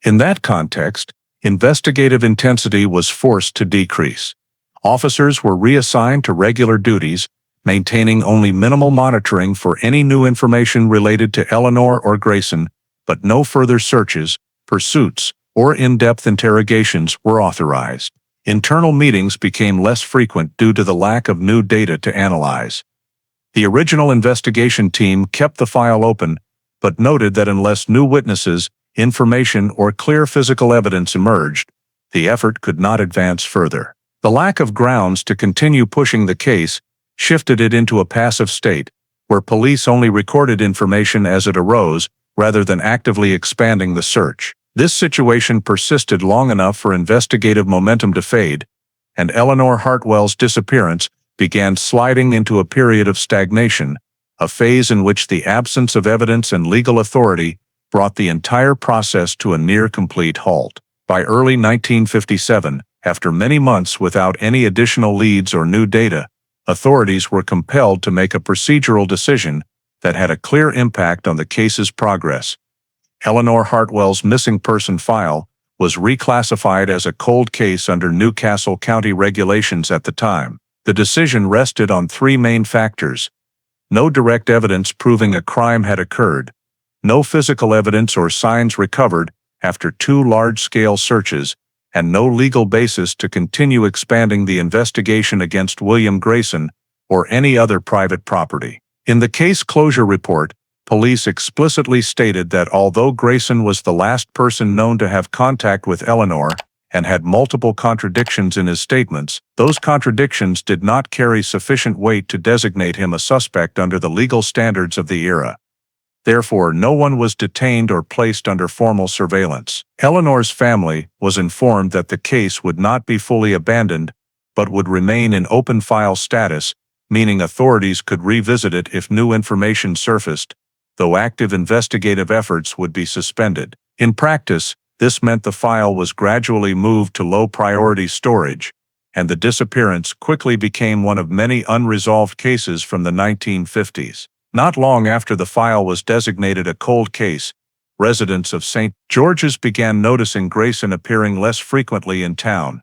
In that context, investigative intensity was forced to decrease. Officers were reassigned to regular duties, maintaining only minimal monitoring for any new information related to Eleanor or Grayson, but no further searches, pursuits, or in-depth interrogations were authorized. Internal meetings became less frequent due to the lack of new data to analyze. The original investigation team kept the file open, but noted that unless new witnesses, information, or clear physical evidence emerged, the effort could not advance further. The lack of grounds to continue pushing the case shifted it into a passive state, where police only recorded information as it arose, rather than actively expanding the search. This situation persisted long enough for investigative momentum to fade, and Eleanor Hartwell's disappearance began sliding into a period of stagnation, a phase in which the absence of evidence and legal authority brought the entire process to a near-complete halt. By early 1957, after many months without any additional leads or new data, authorities were compelled to make a procedural decision that had a clear impact on the case's progress. Eleanor Hartwell's missing person file was reclassified as a cold case under Newcastle County regulations at the time. The decision rested on three main factors: no direct evidence proving a crime had occurred, no physical evidence or signs recovered after 2 large-scale searches, and no legal basis to continue expanding the investigation against William Grayson or any other private property. In the case closure report, police explicitly stated that although Grayson was the last person known to have contact with Eleanor and had multiple contradictions in his statements, those contradictions did not carry sufficient weight to designate him a suspect under the legal standards of the era. Therefore, no one was detained or placed under formal surveillance. Eleanor's family was informed that the case would not be fully abandoned, but would remain in open file status, meaning authorities could revisit it if new information surfaced, though active investigative efforts would be suspended. In practice, this meant the file was gradually moved to low-priority storage, and the disappearance quickly became one of many unresolved cases from the 1950s. Not long after the file was designated a cold case, residents of St. George's began noticing Grayson appearing less frequently in town.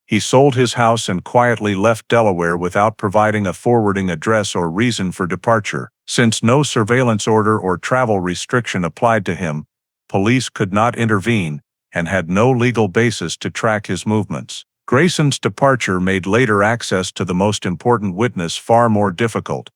He sold his house and quietly left Delaware without providing a forwarding address or reason for departure. Since no surveillance order or travel restriction applied to him, police could not intervene and had no legal basis to track his movements. Grayson's departure made later access to the most important witness far more difficult,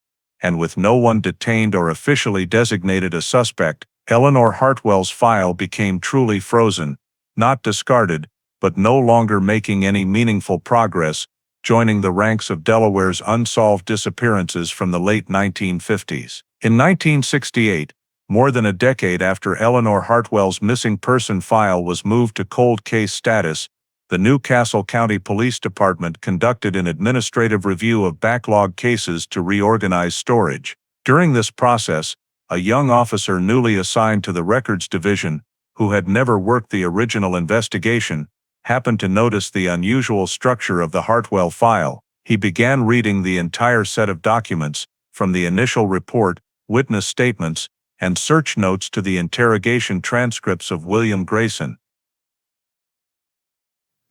and with no one detained or officially designated a suspect, Eleanor Hartwell's file became truly frozen, not discarded, but no longer making any meaningful progress, joining the ranks of Delaware's unsolved disappearances from the late 1950s. In 1968, more than a decade after Eleanor Hartwell's missing person file was moved to cold case status, the New Castle County Police Department conducted an administrative review of backlog cases to reorganize storage. During this process, a young officer newly assigned to the Records Division, who had never worked the original investigation, happened to notice the unusual structure of the Hartwell file. He began reading the entire set of documents, from the initial report, witness statements, and search notes to the interrogation transcripts of William Grayson.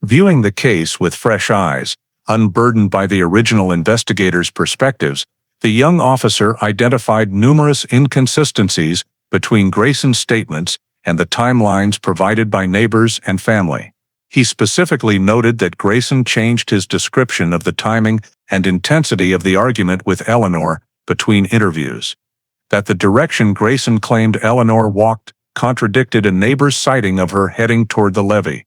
Viewing the case with fresh eyes, unburdened by the original investigator's perspectives, the young officer identified numerous inconsistencies between Grayson's statements and the timelines provided by neighbors and family. He specifically noted that Grayson changed his description of the timing and intensity of the argument with Eleanor between interviews, that the direction Grayson claimed Eleanor walked contradicted a neighbor's sighting of her heading toward the levee,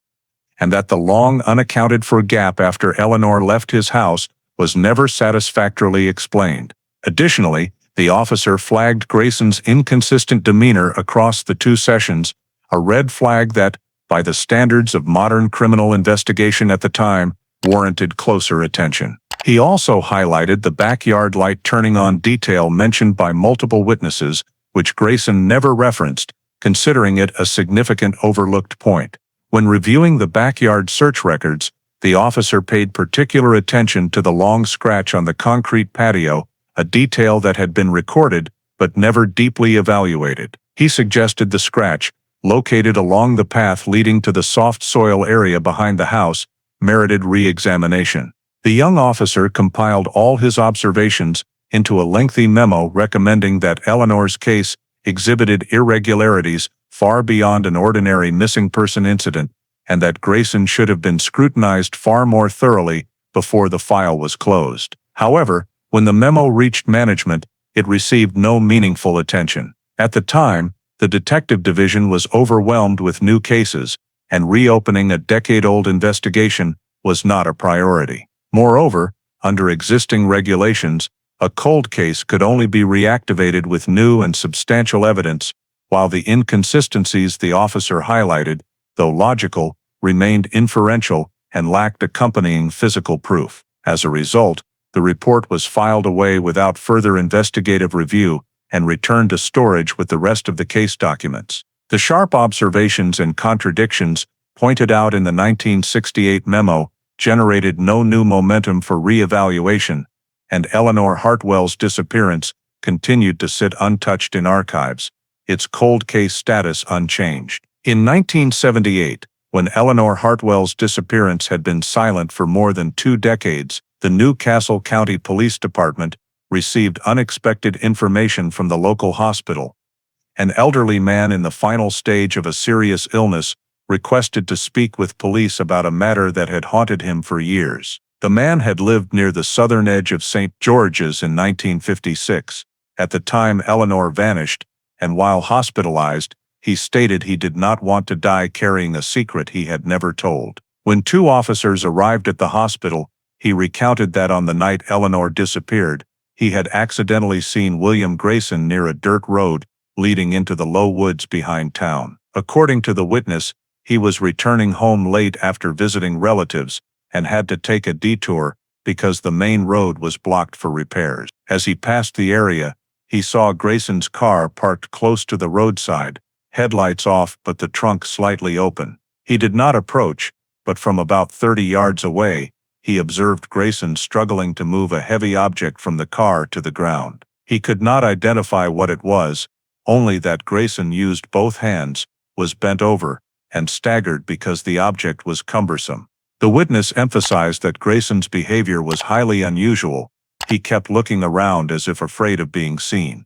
and that the long unaccounted-for gap after Eleanor left his house was never satisfactorily explained. Additionally, the officer flagged Grayson's inconsistent demeanor across the 2 sessions, a red flag that, by the standards of modern criminal investigation at the time, warranted closer attention. He also highlighted the backyard light turning on detail mentioned by multiple witnesses, which Grayson never referenced, considering it a significant overlooked point. When reviewing the backyard search records, the officer paid particular attention to the long scratch on the concrete patio, a detail that had been recorded but never deeply evaluated. He suggested the scratch, located along the path leading to the soft soil area behind the house, merited re-examination. The young officer compiled all his observations into a lengthy memo recommending that Eleanor's case exhibited irregularities far beyond an ordinary missing person incident, and that Grayson should have been scrutinized far more thoroughly before the file was closed. However, when the memo reached management, it received no meaningful attention. At the time, the detective division was overwhelmed with new cases, and reopening a decade-old investigation was not a priority. Moreover, under existing regulations, a cold case could only be reactivated with new and substantial evidence, while the inconsistencies the officer highlighted, though logical, remained inferential and lacked accompanying physical proof. As a result, the report was filed away without further investigative review and returned to storage with the rest of the case documents. The sharp observations and contradictions pointed out in the 1968 memo generated no new momentum for re-evaluation, and Eleanor Hartwell's disappearance continued to sit untouched in archives, its cold case status unchanged. In 1978, when Eleanor Hartwell's disappearance had been silent for more than 2 decades, the New Castle County Police Department received unexpected information from the local hospital. An elderly man in the final stage of a serious illness requested to speak with police about a matter that had haunted him for years. The man had lived near the southern edge of St. George's in 1956, at the time Eleanor vanished, and while hospitalized, he stated he did not want to die carrying a secret he had never told. When two officers arrived at the hospital, he recounted that on the night Eleanor disappeared, he had accidentally seen William Grayson near a dirt road leading into the low woods behind town. According to the witness, he was returning home late after visiting relatives and had to take a detour because the main road was blocked for repairs. As he passed the area, he saw Grayson's car parked close to the roadside, headlights off but the trunk slightly open. He did not approach, but from about 30 yards away, he observed Grayson struggling to move a heavy object from the car to the ground. He could not identify what it was, only that Grayson used both hands, was bent over, and staggered because the object was cumbersome. The witness emphasized that Grayson's behavior was highly unusual. He kept looking around as if afraid of being seen.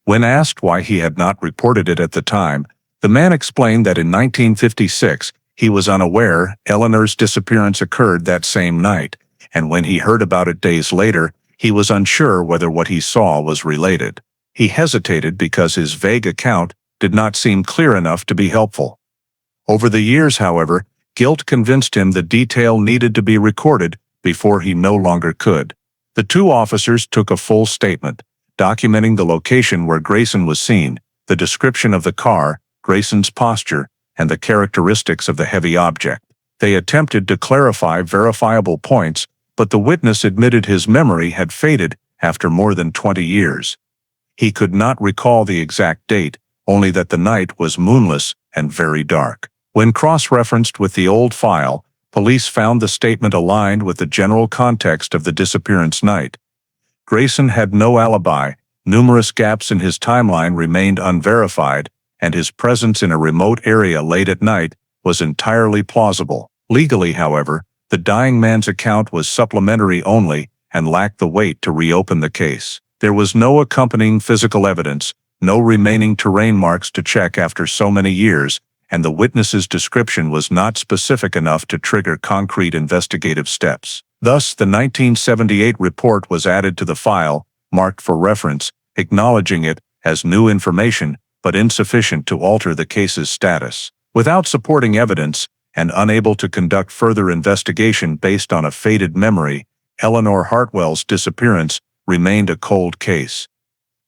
When asked why he had not reported it at the time, the man explained that in 1956, he was unaware Eleanor's disappearance occurred that same night, and when he heard about it days later, he was unsure whether what he saw was related. He hesitated because his vague account did not seem clear enough to be helpful. Over the years, however, guilt convinced him the detail needed to be recorded before he no longer could. The two officers took a full statement, documenting the location where Grayson was seen, the description of the car, Grayson's posture, and the characteristics of the heavy object. They attempted to clarify verifiable points, but the witness admitted his memory had faded after more than 20 years. He could not recall the exact date, only that the night was moonless and very dark. When cross-referenced with the old file, police found the statement aligned with the general context of the disappearance night. Grayson had no alibi, numerous gaps in his timeline remained unverified, and his presence in a remote area late at night was entirely plausible. Legally, however, the dying man's account was supplementary only and lacked the weight to reopen the case. There was no accompanying physical evidence, no remaining terrain marks to check after so many years, and the witness's description was not specific enough to trigger concrete investigative steps. Thus, the 1978 report was added to the file, marked for reference, acknowledging it as new information, but insufficient to alter the case's status. Without supporting evidence, and unable to conduct further investigation based on a faded memory, Eleanor Hartwell's disappearance remained a cold case.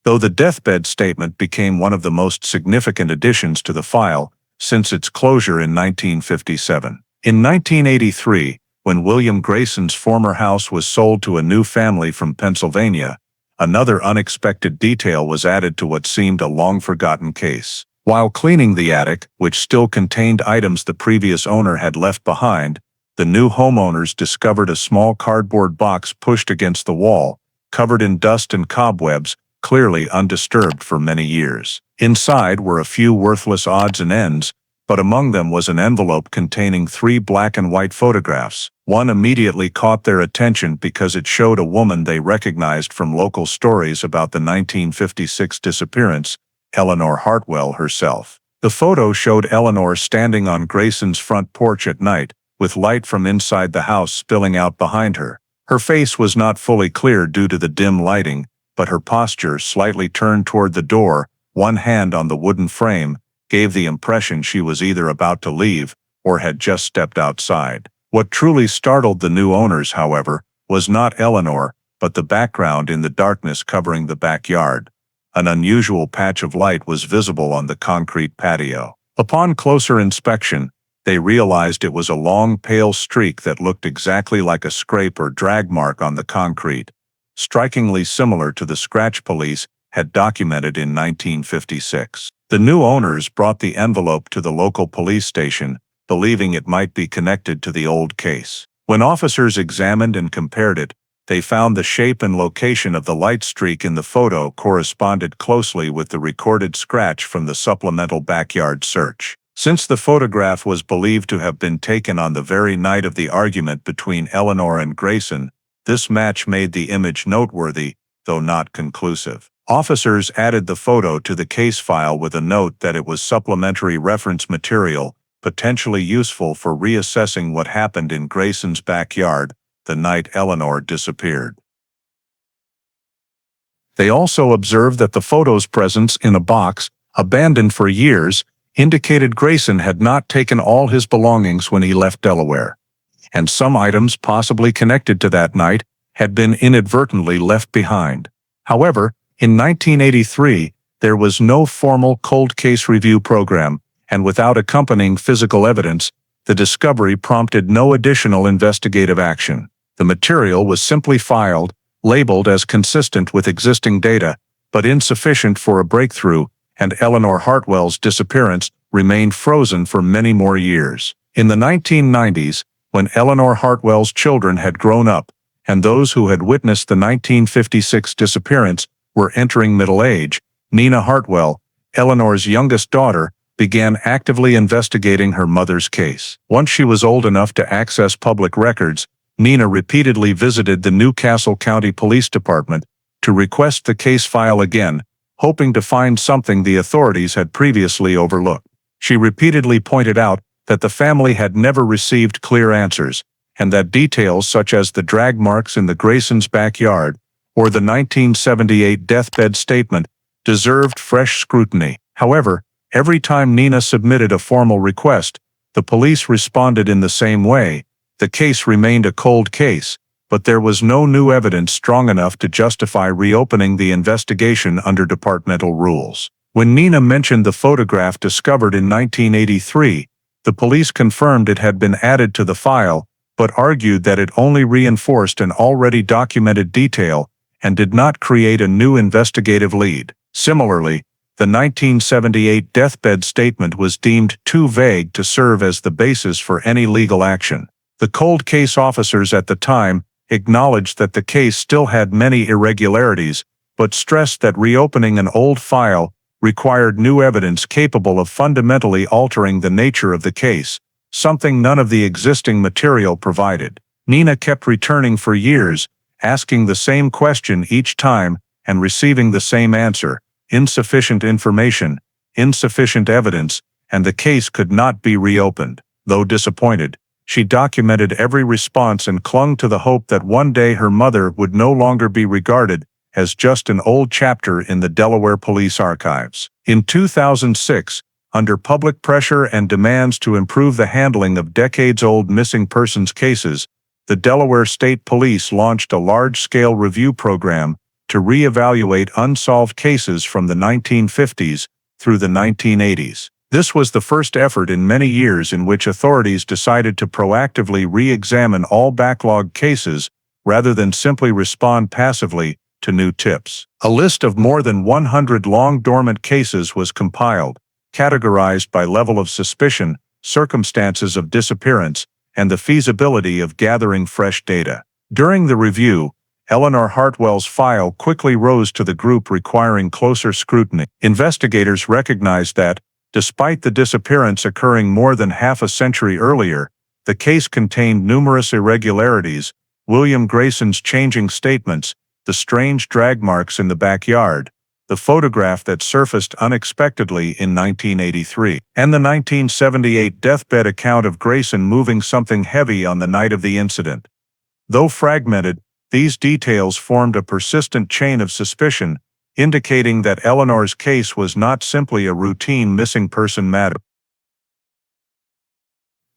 Though the deathbed statement became one of the most significant additions to the file since its closure in 1957. In 1983, when William Grayson's former house was sold to a new family from Pennsylvania, another unexpected detail was added to what seemed a long-forgotten case. While cleaning the attic, which still contained items the previous owner had left behind, the new homeowners discovered a small cardboard box pushed against the wall, covered in dust and cobwebs, clearly undisturbed for many years. Inside were a few worthless odds and ends, but among them was an envelope containing 3 black and white photographs. One immediately caught their attention because it showed a woman they recognized from local stories about the 1956 disappearance, Eleanor Hartwell herself. The photo showed Eleanor standing on Grayson's front porch at night, with light from inside the house spilling out behind her. Her face was not fully clear due to the dim lighting, but her posture, slightly turned toward the door, one hand on the wooden frame, gave the impression she was either about to leave or had just stepped outside. What truly startled the new owners, however, was not Eleanor, but the background in the darkness covering the backyard. An unusual patch of light was visible on the concrete patio. Upon closer inspection, they realized it was a long, pale streak that looked exactly like a scrape or drag mark on the concrete, strikingly similar to the scratch police had documented in 1956. The new owners brought the envelope to the local police station, believing it might be connected to the old case. When officers examined and compared it, they found the shape and location of the light streak in the photo corresponded closely with the recorded scratch from the supplemental backyard search. Since the photograph was believed to have been taken on the very night of the argument between Eleanor and Grayson, this match made the image noteworthy, though not conclusive. Officers added the photo to the case file with a note that it was supplementary reference material, potentially useful for reassessing what happened in Grayson's backyard the night Eleanor disappeared. They also observed that the photo's presence in a box, abandoned for years, indicated Grayson had not taken all his belongings when he left Delaware, and some items possibly connected to that night had been inadvertently left behind. However, in 1983, there was no formal cold case review program, and without accompanying physical evidence, the discovery prompted no additional investigative action. The material was simply filed, labeled as consistent with existing data, but insufficient for a breakthrough, and Eleanor Hartwell's disappearance remained frozen for many more years. In the 1990s, when Eleanor Hartwell's children had grown up, and those who had witnessed the 1956 disappearance were entering middle age, Nina Hartwell, Eleanor's youngest daughter, began actively investigating her mother's case. Once she was old enough to access public records, Nina repeatedly visited the Newcastle County Police Department to request the case file again, hoping to find something the authorities had previously overlooked. She repeatedly pointed out that the family had never received clear answers, and that details such as the drag marks in the Graysons' backyard or the 1978 deathbed statement deserved fresh scrutiny. However, every time Nina submitted a formal request, the police responded in the same way. The case remained a cold case, but there was no new evidence strong enough to justify reopening the investigation under departmental rules. When Nina mentioned the photograph discovered in 1983, the police confirmed it had been added to the file, but argued that it only reinforced an already documented detail and did not create a new investigative lead. Similarly, the 1978 deathbed statement was deemed too vague to serve as the basis for any legal action. The cold case officers at the time acknowledged that the case still had many irregularities, but stressed that reopening an old file required new evidence capable of fundamentally altering the nature of the case, something none of the existing material provided. Nina kept returning for years, asking the same question each time and receiving the same answer: insufficient information, insufficient evidence, and the case could not be reopened. Though disappointed, she documented every response and clung to the hope that one day her mother would no longer be regarded as just an old chapter in the Delaware Police Archives. In 2006, under public pressure and demands to improve the handling of decades-old missing persons cases, the Delaware State Police launched a large-scale review program to re-evaluate unsolved cases from the 1950s through the 1980s. This was the first effort in many years in which authorities decided to proactively re-examine all backlogged cases rather than simply respond passively to new tips. A list of more than 100 long-dormant cases was compiled, categorized by level of suspicion, circumstances of disappearance, and the feasibility of gathering fresh data. During the review, Eleanor Hartwell's file quickly rose to the group requiring closer scrutiny. Investigators recognized that, despite the disappearance occurring more than half a century earlier, the case contained numerous irregularities: William Grayson's changing statements, the strange drag marks in the backyard, the photograph that surfaced unexpectedly in 1983, and the 1978 deathbed account of Grayson moving something heavy on the night of the incident. Though fragmented, these details formed a persistent chain of suspicion, indicating that Eleanor's case was not simply a routine missing person matter.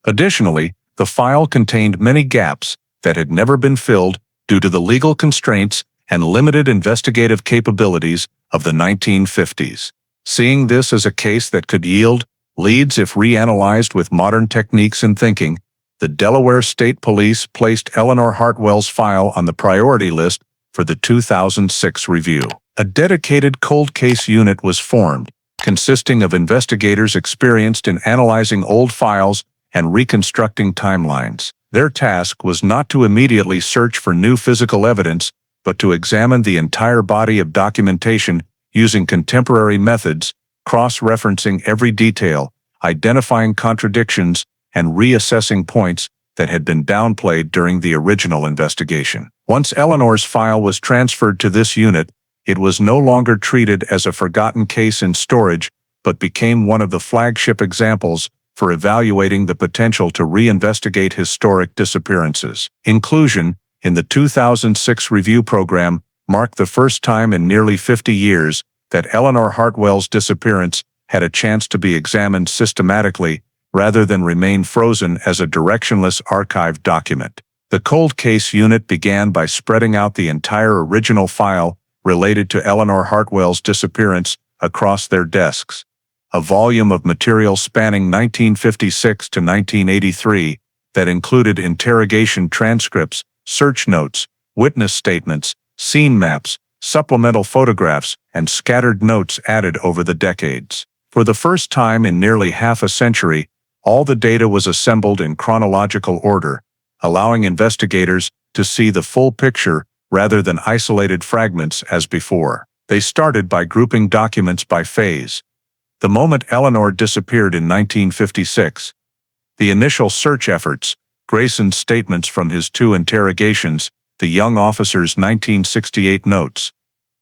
Additionally, the file contained many gaps that had never been filled due to the legal constraints and limited investigative capabilities of the 1950s. Seeing this as a case that could yield leads if reanalyzed with modern techniques and thinking, the Delaware State Police placed Eleanor Hartwell's file on the priority list for the 2006 review. A dedicated cold case unit was formed, consisting of investigators experienced in analyzing old files and reconstructing timelines. Their task was not to immediately search for new physical evidence, but to examine the entire body of documentation using contemporary methods, cross-referencing every detail, identifying contradictions, and reassessing points that had been downplayed during the original investigation. Once Eleanor's file was transferred to this unit, It was no longer treated as a forgotten case in storage, but became one of the flagship examples for evaluating the potential to reinvestigate historic disappearances. Inclusion in the 2006 review program marked the first time in nearly 50 years that Eleanor Hartwell's disappearance had a chance to be examined systematically rather than remain frozen as a directionless archived document. The cold case unit began by spreading out the entire original file related to Eleanor Hartwell's disappearance across their desks. A volume of material spanning 1956 to 1983 that included interrogation transcripts, search notes, witness statements, scene maps, supplemental photographs, and scattered notes added over the decades. For the first time in nearly half a century, all the data was assembled in chronological order, allowing investigators to see the full picture rather than isolated fragments as before. They started by grouping documents by phase. The moment Eleanor disappeared in 1956, the initial search efforts, Grayson's statements from his 2 interrogations, the young officer's 1968 notes,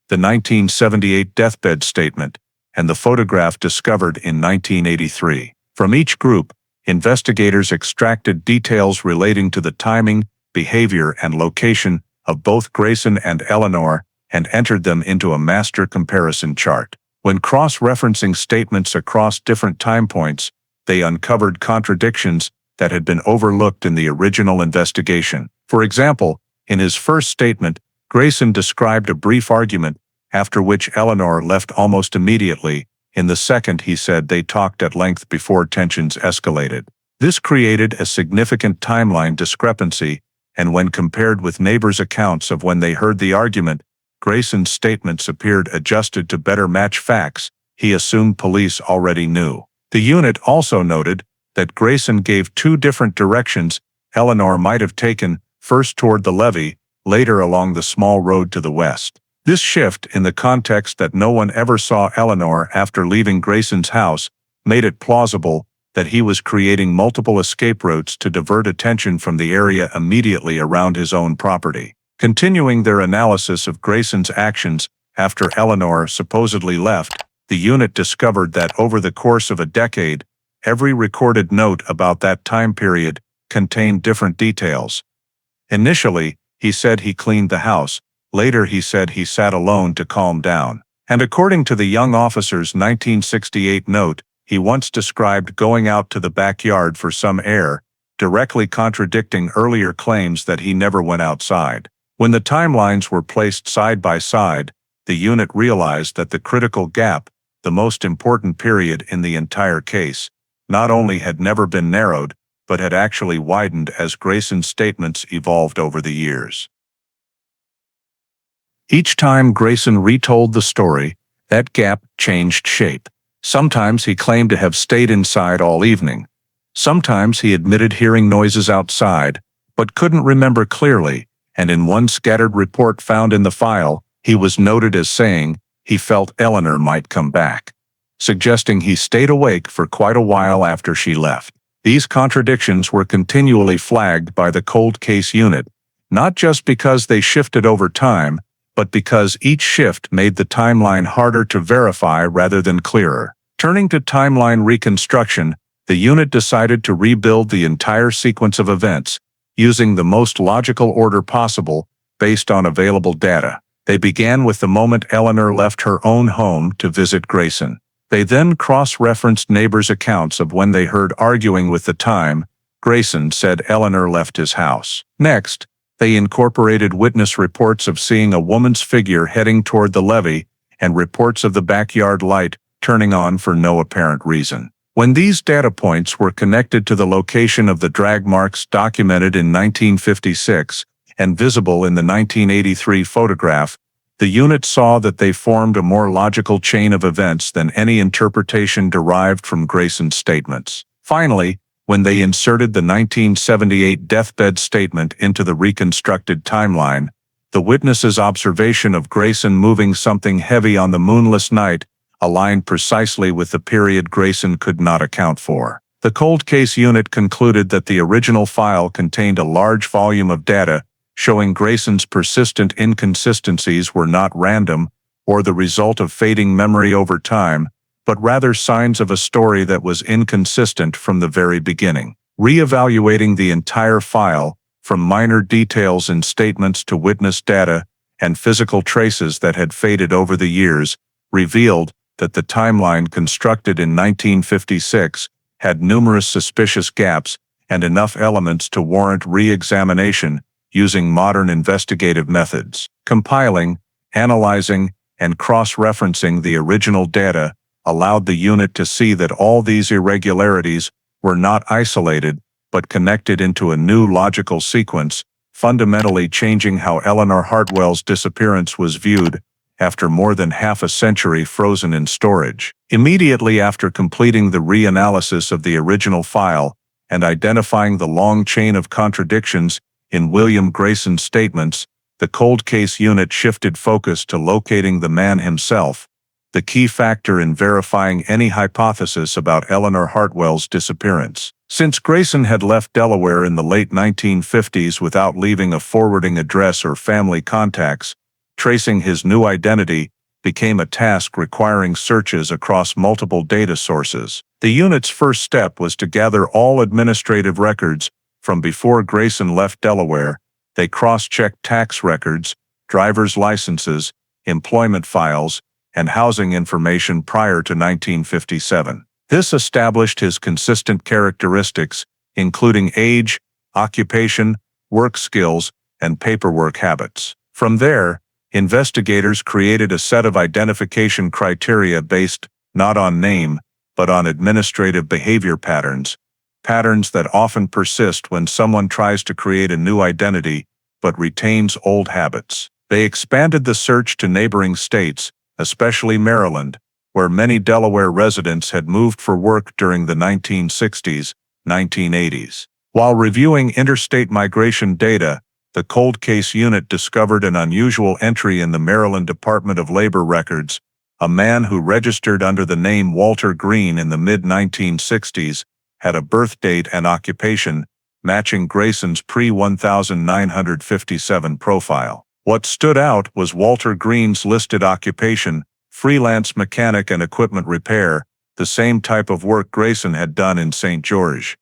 the 1978 deathbed statement, and the photograph discovered in 1983. From each group, investigators extracted details relating to the timing, behavior, and location of both Grayson and Eleanor and entered them into a master comparison chart. When cross-referencing statements across different time points, they uncovered contradictions that had been overlooked in the original investigation. For example, in his first statement, Grayson described a brief argument, after which Eleanor left almost immediately. In the second, he said they talked at length before tensions escalated. This created a significant timeline discrepancy, and when compared with neighbors' accounts of when they heard the argument, Grayson's statements appeared adjusted to better match facts he assumed police already knew. The unit also noted that Grayson gave 2 different directions Eleanor might have taken, first toward the levee, later along the small road to the west. This shift in the context that no one ever saw Eleanor after leaving Grayson's house made it plausible that he was creating multiple escape routes to divert attention from the area immediately around his own property. Continuing their analysis of Grayson's actions after Eleanor supposedly left, the unit discovered that over the course of a decade, every recorded note about that time period contained different details. Initially, he said he cleaned the house. Later he said he sat alone to calm down. And according to the young officer's 1968 note, he once described going out to the backyard for some air, directly contradicting earlier claims that he never went outside. When the timelines were placed side by side, the unit realized that the critical gap, the most important period in the entire case, not only had never been narrowed, but had actually widened as Grayson's statements evolved over the years. Each time Grayson retold the story, that gap changed shape. Sometimes he claimed to have stayed inside all evening. Sometimes he admitted hearing noises outside, but couldn't remember clearly, and in one scattered report found in the file, he was noted as saying he felt Eleanor might come back, suggesting he stayed awake for quite a while after she left. These contradictions were continually flagged by the cold case unit, not just because they shifted over time, but because each shift made the timeline harder to verify rather than clearer. Turning to timeline reconstruction, the unit decided to rebuild the entire sequence of events, using the most logical order possible based on available data. They began with the moment Eleanor left her own home to visit Grayson. They then cross-referenced neighbors' accounts of when they heard arguing with the time Grayson said Eleanor left his house. Next, they incorporated witness reports of seeing a woman's figure heading toward the levee and reports of the backyard light turning on for no apparent reason. When these data points were connected to the location of the drag marks documented in 1956 and visible in the 1983 photograph, the unit saw that they formed a more logical chain of events than any interpretation derived from Grayson's statements. Finally, when they inserted the 1978 deathbed statement into the reconstructed timeline, the witness's observation of Grayson moving something heavy on the moonless night aligned precisely with the period Grayson could not account for. The cold case unit concluded that the original file contained a large volume of data showing Grayson's persistent inconsistencies were not random, or the result of fading memory over time, but rather signs of a story that was inconsistent from the very beginning. Re-evaluating the entire file, from minor details in statements to witness data and physical traces that had faded over the years, revealed that the timeline constructed in 1956 had numerous suspicious gaps and enough elements to warrant re-examination using modern investigative methods. Compiling, analyzing, and cross-referencing the original data allowed the unit to see that all these irregularities were not isolated but connected into a new logical sequence, fundamentally changing how Eleanor Hartwell's disappearance was viewed after more than half a century frozen in storage. Immediately after completing the reanalysis of the original file and identifying the long chain of contradictions in William Grayson's statements, the cold case unit shifted focus to locating the man himself, the key factor in verifying any hypothesis about Eleanor Hartwell's disappearance. Since Grayson had left Delaware in the late 1950s without leaving a forwarding address or family contacts, tracing his new identity became a task requiring searches across multiple data sources. The unit's first step was to gather all administrative records from before Grayson left Delaware. They cross-checked tax records, driver's licenses, employment files, and housing information prior to 1957. This established his consistent characteristics, including age, occupation, work skills, and paperwork habits. From there, investigators created a set of identification criteria based not on name, but on administrative behavior patterns that often persist when someone tries to create a new identity but retains old habits. They expanded the search to neighboring states, especially Maryland, where many Delaware residents had moved for work during the 1960s, 1980s. While reviewing interstate migration data, the cold case unit discovered an unusual entry in the Maryland Department of Labor records. A man who registered under the name Walter Green in the mid-1960s had a birth date and occupation matching Grayson's pre-1957 profile. What stood out was Walter Green's listed occupation: freelance mechanic and equipment repair, the same type of work Grayson had done in St. George.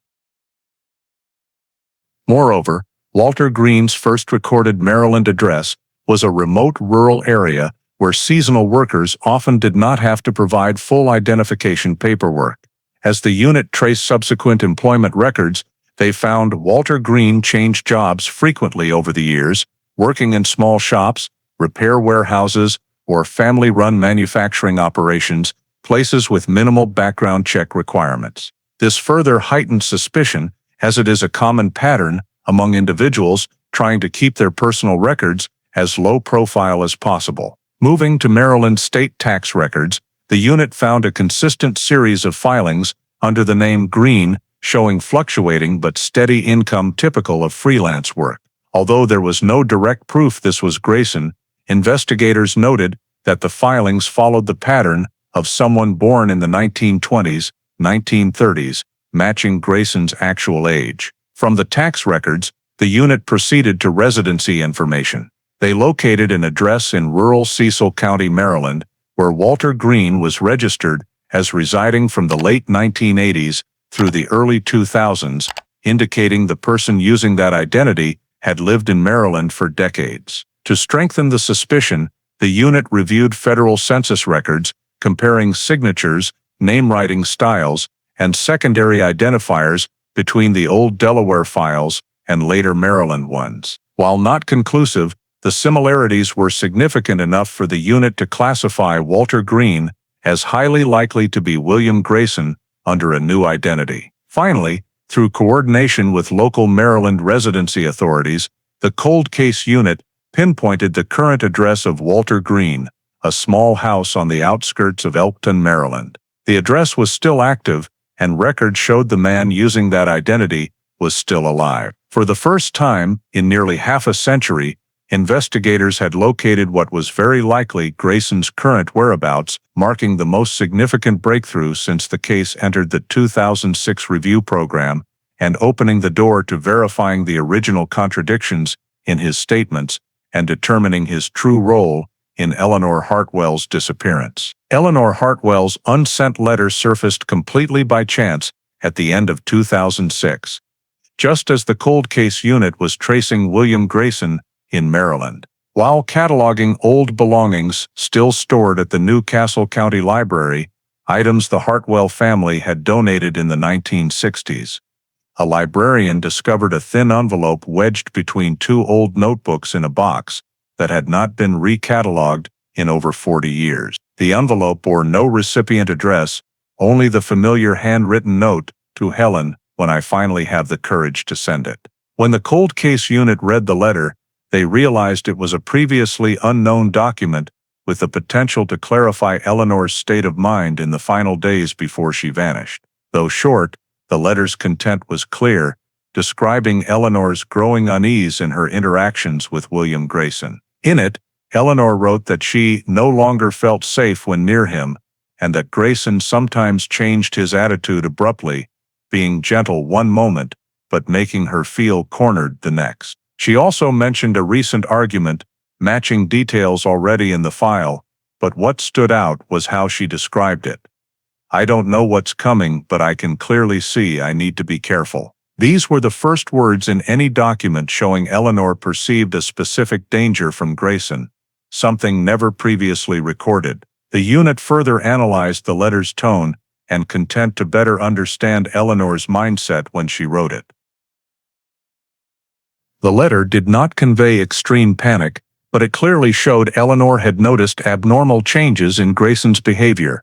Moreover, Walter Green's first recorded Maryland address was a remote rural area where seasonal workers often did not have to provide full identification paperwork. As the unit traced subsequent employment records, they found Walter Green changed jobs frequently over the years, working in small shops, repair warehouses, or family-run manufacturing operations, places with minimal background check requirements. This further heightened suspicion, as it is a common pattern among individuals trying to keep their personal records as low profile as possible. Moving to Maryland state tax records, the unit found a consistent series of filings under the name Green, showing fluctuating but steady income typical of freelance work. Although there was no direct proof this was Grayson, investigators noted that the filings followed the pattern of someone born in the 1920s, 1930s, matching Grayson's actual age. From the tax records, the unit proceeded to residency information. They located an address in rural Cecil County, Maryland, where Walter Green was registered as residing from the late 1980s through the early 2000s, indicating the person using that identity had lived in Maryland for decades. To strengthen the suspicion, the unit reviewed federal census records, comparing signatures, name-writing styles, and secondary identifiers between the old Delaware files and later Maryland ones. While not conclusive, the similarities were significant enough for the unit to classify Walter Green as highly likely to be William Grayson under a new identity. Finally, through coordination with local Maryland residency authorities, the cold case unit pinpointed the current address of Walter Green, a small house on the outskirts of Elkton, Maryland. The address was still active, and records showed the man using that identity was still alive. For the first time in nearly half a century, investigators had located what was very likely Grayson's current whereabouts, marking the most significant breakthrough since the case entered the 2006 review program and opening the door to verifying the original contradictions in his statements and determining his true role in Eleanor Hartwell's disappearance. Eleanor Hartwell's unsent letter surfaced completely by chance at the end of 2006, just as the cold case unit was tracing William Grayson in Maryland. While cataloging old belongings still stored at the New Castle County Library, items the Hartwell family had donated in the 1960s, a librarian discovered a thin envelope wedged between two old notebooks in a box that had not been recatalogued in over 40 years. The envelope bore no recipient address, only the familiar handwritten note, "To Helen, when I finally have the courage to send it." When the cold case unit read the letter, they realized it was a previously unknown document with the potential to clarify Eleanor's state of mind in the final days before she vanished. Though short, the letter's content was clear, describing Eleanor's growing unease in her interactions with William Grayson. In it, Eleanor wrote that she no longer felt safe when near him, and that Grayson sometimes changed his attitude abruptly, being gentle one moment, but making her feel cornered the next. She also mentioned a recent argument, matching details already in the file, but what stood out was how she described it. "I don't know what's coming, but I can clearly see I need to be careful." These were the first words in any document showing Eleanor perceived a specific danger from Grayson, something never previously recorded. The unit further analyzed the letter's tone and content to better understand Eleanor's mindset when she wrote it. The letter did not convey extreme panic, but it clearly showed Eleanor had noticed abnormal changes in Grayson's behavior.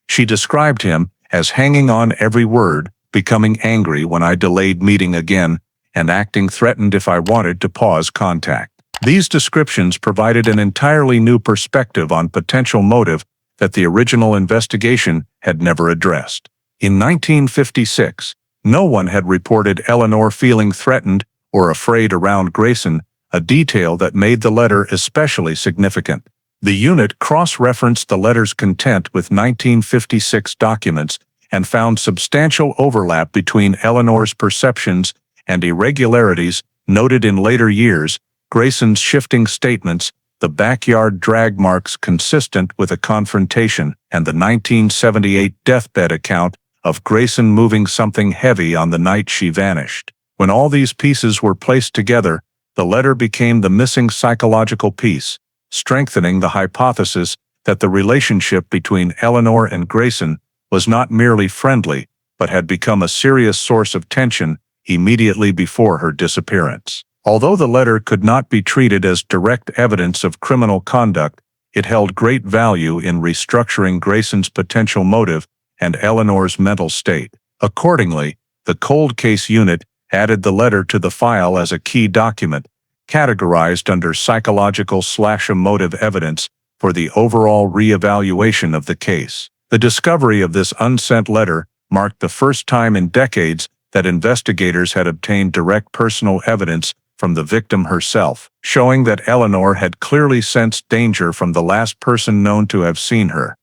She described him as hanging on every word, becoming angry when I delayed meeting again, and acting threatened if I wanted to pause contact. These descriptions provided an entirely new perspective on potential motive that the original investigation had never addressed. In 1956, no one had reported Eleanor feeling threatened or afraid around Grayson, a detail that made the letter especially significant. The unit cross-referenced the letter's content with 1956 documents and found substantial overlap between Eleanor's perceptions and irregularities noted in later years, Grayson's shifting statements, the backyard drag marks consistent with a confrontation, and the 1978 deathbed account of Grayson moving something heavy on the night she vanished. When all these pieces were placed together, the letter became the missing psychological piece, strengthening the hypothesis that the relationship between Eleanor and Grayson was not merely friendly, but had become a serious source of tension immediately before her disappearance. Although the letter could not be treated as direct evidence of criminal conduct, it held great value in restructuring Grayson's potential motive and Eleanor's mental state. Accordingly, the cold case unit added the letter to the file as a key document, categorized under psychological/emotive evidence for the overall re-evaluation of the case. The discovery of this unsent letter marked the first time in decades that investigators had obtained direct personal evidence from the victim herself, showing that Eleanor had clearly sensed danger from the last person known to have seen her,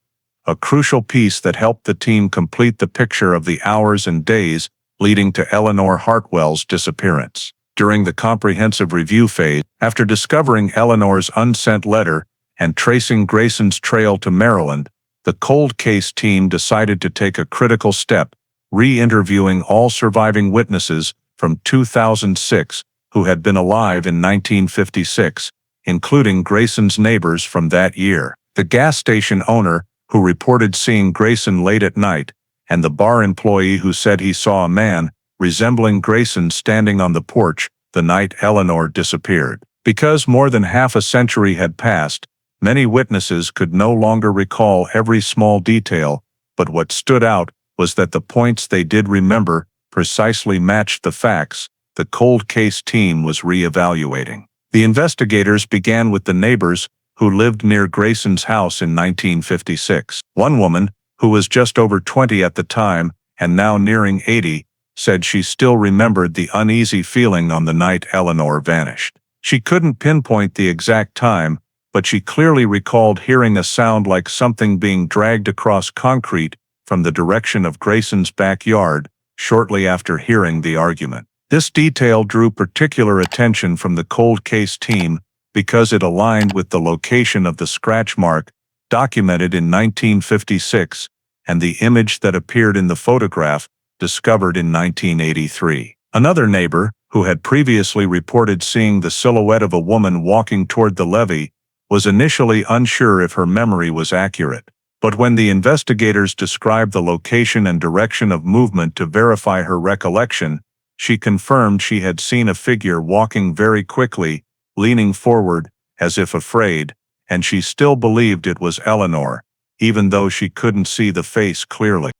a crucial piece that helped the team complete the picture of the hours and days leading to Eleanor Hartwell's disappearance. During the comprehensive review phase, after discovering Eleanor's unsent letter and tracing Grayson's trail to Maryland, the cold case team decided to take a critical step, re-interviewing all surviving witnesses from 2006 who had been alive in 1956, including Grayson's neighbors from that year. The gas station owner, who reported seeing Grayson late at night, and the bar employee who said he saw a man resembling Grayson standing on the porch the night Eleanor disappeared. Because more than half a century had passed, many witnesses could no longer recall every small detail, but what stood out was that the points they did remember precisely matched the facts the cold case team was re-evaluating. The investigators began with the neighbors who lived near Grayson's house in 1956. One woman, who was just over 20 at the time and now nearing 80, said she still remembered the uneasy feeling on the night Eleanor vanished. She couldn't pinpoint the exact time, but she clearly recalled hearing a sound like something being dragged across concrete from the direction of Grayson's backyard shortly after hearing the argument. This detail drew particular attention from the cold case team because it aligned with the location of the scratch mark documented in 1956 and the image that appeared in the photograph discovered in 1983. Another neighbor, who had previously reported seeing the silhouette of a woman walking toward the levee, was initially unsure if her memory was accurate. But when the investigators described the location and direction of movement to verify her recollection, she confirmed she had seen a figure walking very quickly, leaning forward, as if afraid, and she still believed it was Eleanor, even though she couldn't see the face clearly.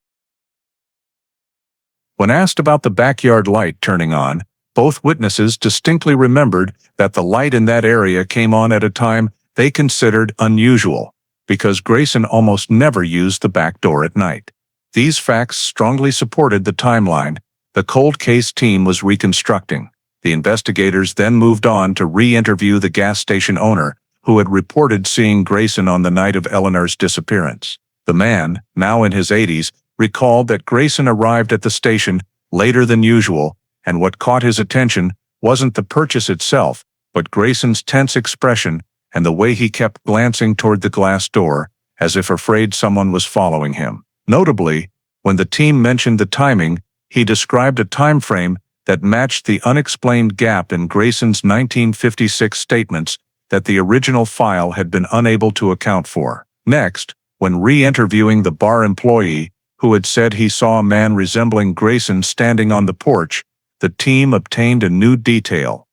When asked about the backyard light turning on, both witnesses distinctly remembered that the light in that area came on at a time they considered unusual, because Grayson almost never used the back door at night. These facts strongly supported the timeline the cold case team was reconstructing. The investigators then moved on to re-interview the gas station owner, who had reported seeing Grayson on the night of Eleanor's disappearance. The man, now in his 80s, recalled that Grayson arrived at the station later than usual, and what caught his attention wasn't the purchase itself, but Grayson's tense expression and the way he kept glancing toward the glass door, as if afraid someone was following him. Notably, when the team mentioned the timing, he described a time frame that matched the unexplained gap in Grayson's 1956 statements that the original file had been unable to account for. Next, when re-interviewing the bar employee, who had said he saw a man resembling Grayson standing on the porch, the team obtained a new detail.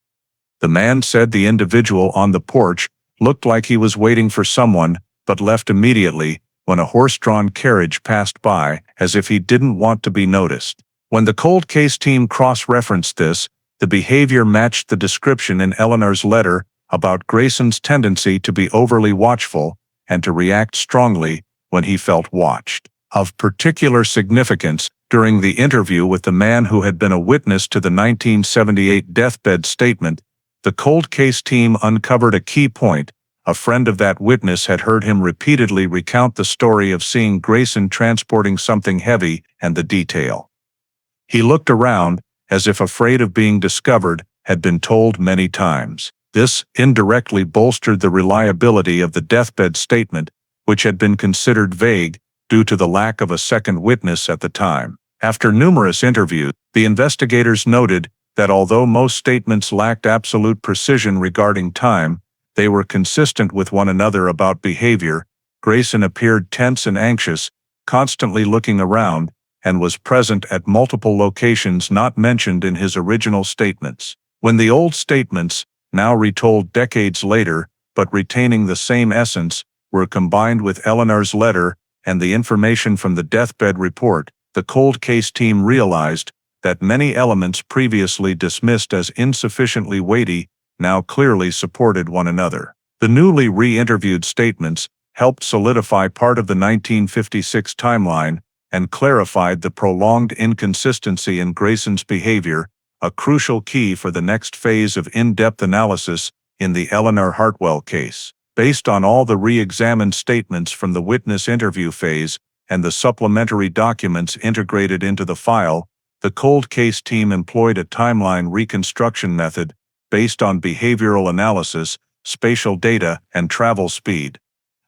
The man said the individual on the porch looked like he was waiting for someone, but left immediately when a horse-drawn carriage passed by, as if he didn't want to be noticed. When the cold case team cross-referenced this, the behavior matched the description in Eleanor's letter about Grayson's tendency to be overly watchful and to react strongly when he felt watched. Of particular significance, during the interview with the man who had been a witness to the 1978 deathbed statement, the cold case team uncovered a key point. A friend of that witness had heard him repeatedly recount the story of seeing Grayson transporting something heavy and the detail. He looked around, as if afraid of being discovered, had been told many times. This indirectly bolstered the reliability of the deathbed statement, which had been considered vague due to the lack of a second witness at the time. After numerous interviews, the investigators noted that although most statements lacked absolute precision regarding time, they were consistent with one another about behavior. Grayson appeared tense and anxious, constantly looking around, and was present at multiple locations not mentioned in his original statements. When the old statements, now retold decades later, but retaining the same essence, were combined with Eleanor's letter and the information from the deathbed report, the cold case team realized that many elements previously dismissed as insufficiently weighty now clearly supported one another. The newly re-interviewed statements helped solidify part of the 1956 timeline and clarified the prolonged inconsistency in Grayson's behavior, a crucial key for the next phase of in-depth analysis in the Eleanor Hartwell case. Based on all the re-examined statements from the witness interview phase and the supplementary documents integrated into the file, the cold case team employed a timeline reconstruction method based on behavioral analysis, spatial data, and travel speed,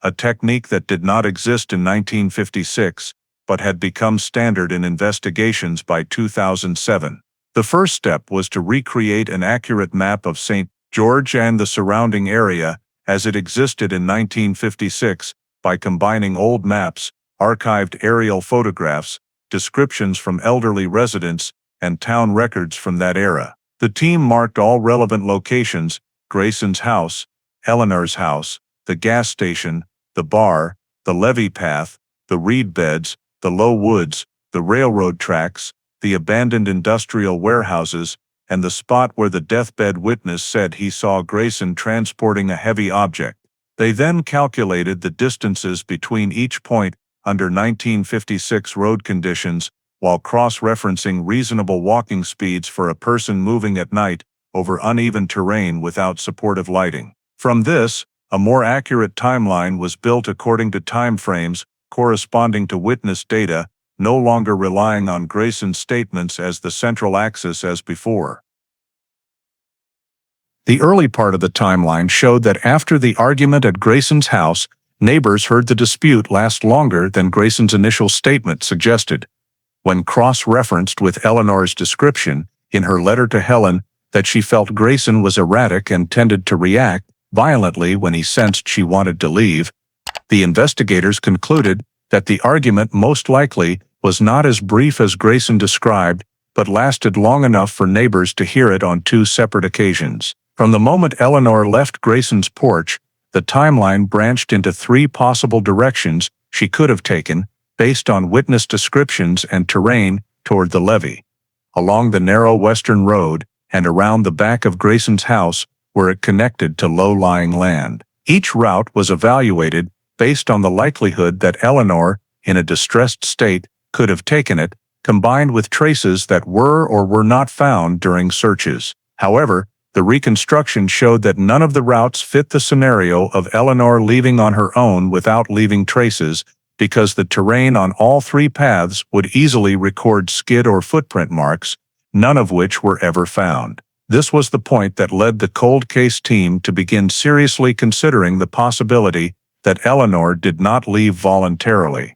a technique that did not exist in 1956, but had become standard in investigations by 2007. The first step was to recreate an accurate map of St. George and the surrounding area as it existed in 1956 by combining old maps, archived aerial photographs, descriptions from elderly residents, and town records from that era. The team marked all relevant locations: Grayson's house, Eleanor's house, the gas station, the bar, the levee path, the reed beds, the low woods, the railroad tracks, the abandoned industrial warehouses, and the spot where the deathbed witness said he saw Grayson transporting a heavy object. They then calculated the distances between each point under 1956 road conditions, while cross-referencing reasonable walking speeds for a person moving at night over uneven terrain without supportive lighting. From this, a more accurate timeline was built according to time frames corresponding to witness data, no longer relying on Grayson's statements as the central axis as before. The early part of the timeline showed that after the argument at Grayson's house, neighbors heard the dispute last longer than Grayson's initial statement suggested. When cross-referenced with Eleanor's description, in her letter to Helen, that she felt Grayson was erratic and tended to react violently when he sensed she wanted to leave, the investigators concluded that the argument most likely was not as brief as Grayson described, but lasted long enough for neighbors to hear it on two separate occasions. From the moment Eleanor left Grayson's porch, the timeline branched into three possible directions she could have taken, based on witness descriptions and terrain, toward the levee, along the narrow western road, and around the back of Grayson's house, where it connected to low-lying land. Each route was evaluated based on the likelihood that Eleanor, in a distressed state, could have taken it, combined with traces that were or were not found during searches. However, the reconstruction showed that none of the routes fit the scenario of Eleanor leaving on her own without leaving traces, because the terrain on all three paths would easily record skid or footprint marks, none of which were ever found. This was the point that led the cold case team to begin seriously considering the possibility that Eleanor did not leave voluntarily.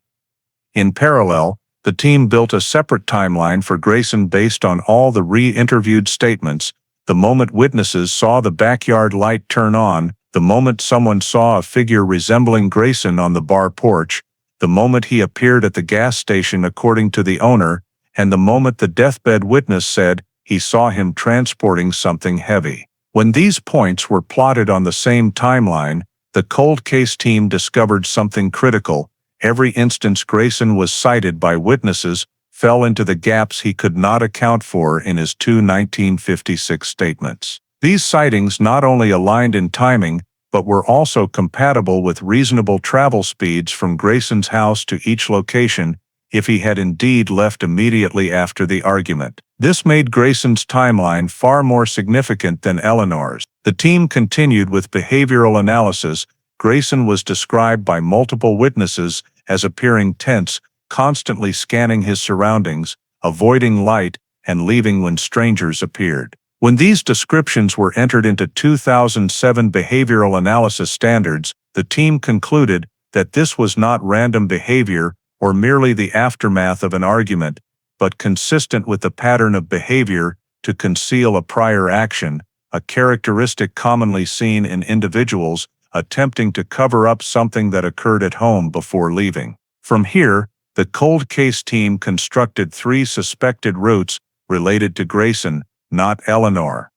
In parallel, the team built a separate timeline for Grayson based on all the re-interviewed statements: the moment witnesses saw the backyard light turn on, the moment someone saw a figure resembling Grayson on the bar porch, the moment he appeared at the gas station according to the owner, and the moment the deathbed witness said he saw him transporting something heavy. When these points were plotted on the same timeline, the cold case team discovered something critical. Every instance Grayson was cited by witnesses fell into the gaps he could not account for in his two 1956 statements. These sightings not only aligned in timing, but were also compatible with reasonable travel speeds from Grayson's house to each location, if he had indeed left immediately after the argument. This made Grayson's timeline far more significant than Eleanor's. The team continued with behavioral analysis. Grayson was described by multiple witnesses as appearing tense, constantly scanning his surroundings, avoiding light, and leaving when strangers appeared. When these descriptions were entered into 2007 behavioral analysis standards, the team concluded that this was not random behavior or merely the aftermath of an argument, but consistent with the pattern of behavior to conceal a prior action, a characteristic commonly seen in individuals attempting to cover up something that occurred at home before leaving. From here, the cold case team constructed three suspected routes related to Grayson, not Eleanor.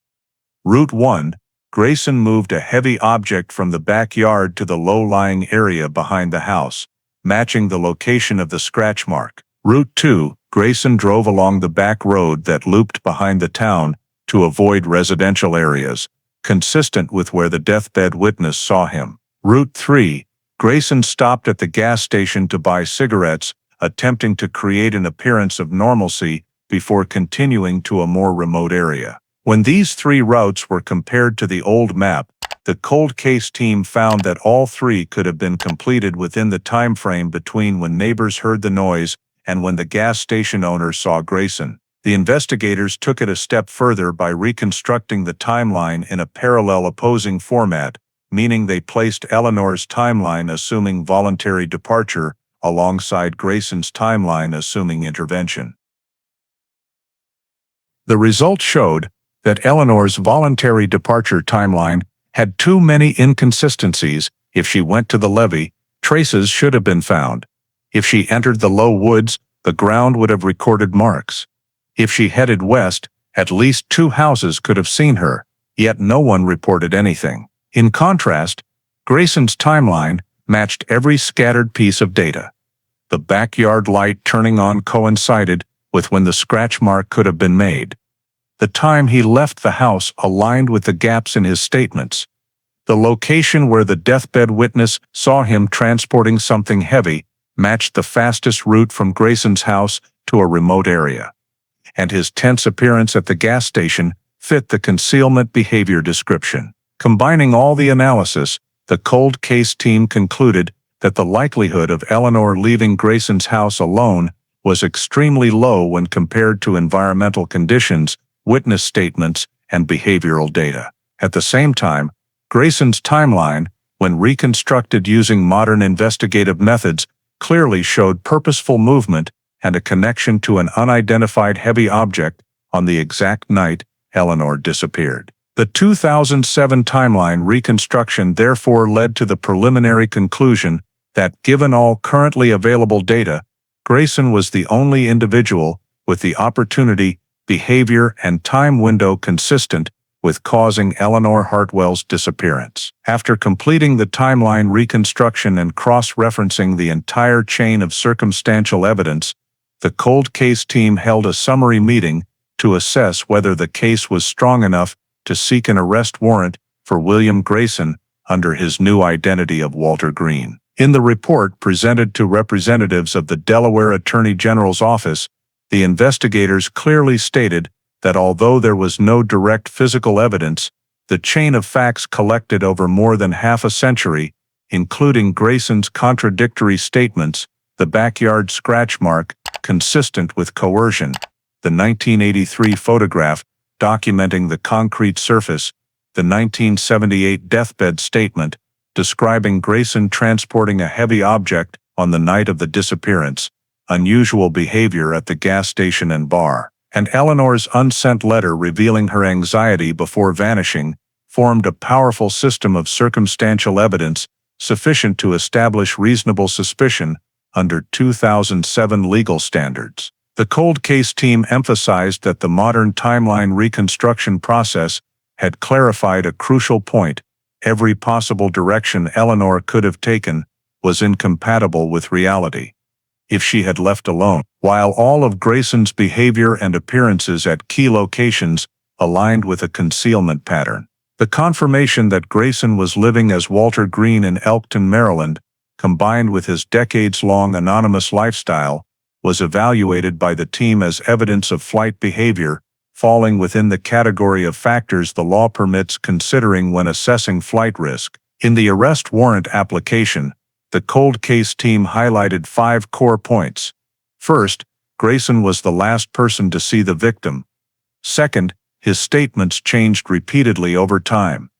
Route 1, Grayson moved a heavy object from the backyard to the low-lying area behind the house, matching the location of the scratch mark. Route 2, Grayson drove along the back road that looped behind the town to avoid residential areas, consistent with where the deathbed witness saw him. Route 3, Grayson stopped at the gas station to buy cigarettes, attempting to create an appearance of normalcy before continuing to a more remote area. When these three routes were compared to the old map, the cold case team found that all three could have been completed within the time frame between when neighbors heard the noise and when the gas station owner saw Grayson. The investigators took it a step further by reconstructing the timeline in a parallel opposing format, meaning they placed Eleanor's timeline assuming voluntary departure alongside Grayson's timeline assuming intervention. The results showed that Eleanor's voluntary departure timeline had too many inconsistencies. If she went to the levee, traces should have been found. If she entered the low woods, the ground would have recorded marks. If she headed west, at least two houses could have seen her, yet no one reported anything. In contrast, Grayson's timeline matched every scattered piece of data. The backyard light turning on coincided with when the scratch mark could have been made. The time he left the house aligned with the gaps in his statements. The location where the deathbed witness saw him transporting something heavy matched the fastest route from Grayson's house to a remote area. And his tense appearance at the gas station fit the concealment behavior description. Combining all the analysis, the cold case team concluded that the likelihood of Eleanor leaving Grayson's house alone was extremely low when compared to environmental conditions, witness statements, and behavioral data. At the same time, Grayson's timeline, when reconstructed using modern investigative methods, clearly showed purposeful movement and a connection to an unidentified heavy object on the exact night Eleanor disappeared. The 2007 timeline reconstruction therefore led to the preliminary conclusion that, given all currently available data, Grayson was the only individual with the opportunity, behavior, and time window consistent with causing Eleanor Hartwell's disappearance. After completing the timeline reconstruction and cross-referencing the entire chain of circumstantial evidence, the cold case team held a summary meeting to assess whether the case was strong enough to seek an arrest warrant for William Grayson under his new identity of Walter Green. In the report presented to representatives of the Delaware Attorney General's office, the investigators clearly stated that although there was no direct physical evidence, the chain of facts collected over more than half a century, including Grayson's contradictory statements, the backyard scratch mark consistent with coercion, the 1983 photograph documenting the concrete surface, the 1978 deathbed statement describing Grayson transporting a heavy object on the night of the disappearance, unusual behavior at the gas station and bar, and Eleanor's unsent letter revealing her anxiety before vanishing, formed a powerful system of circumstantial evidence sufficient to establish reasonable suspicion under 2007 legal standards. The cold case team emphasized that the modern timeline reconstruction process had clarified a crucial point: every possible direction Eleanor could have taken was incompatible with reality. If she had left alone, while all of Grayson's behavior and appearances at key locations aligned with a concealment pattern, the confirmation that Grayson was living as Walter Green in Elkton, Maryland, combined with his decades-long anonymous lifestyle, was evaluated by the team as evidence of flight behavior, falling within the category of factors the law permits considering when assessing flight risk. In the arrest warrant application, the cold case team highlighted 5 core points. First, Grayson was the last person to see the victim. Second, his statements changed repeatedly over time.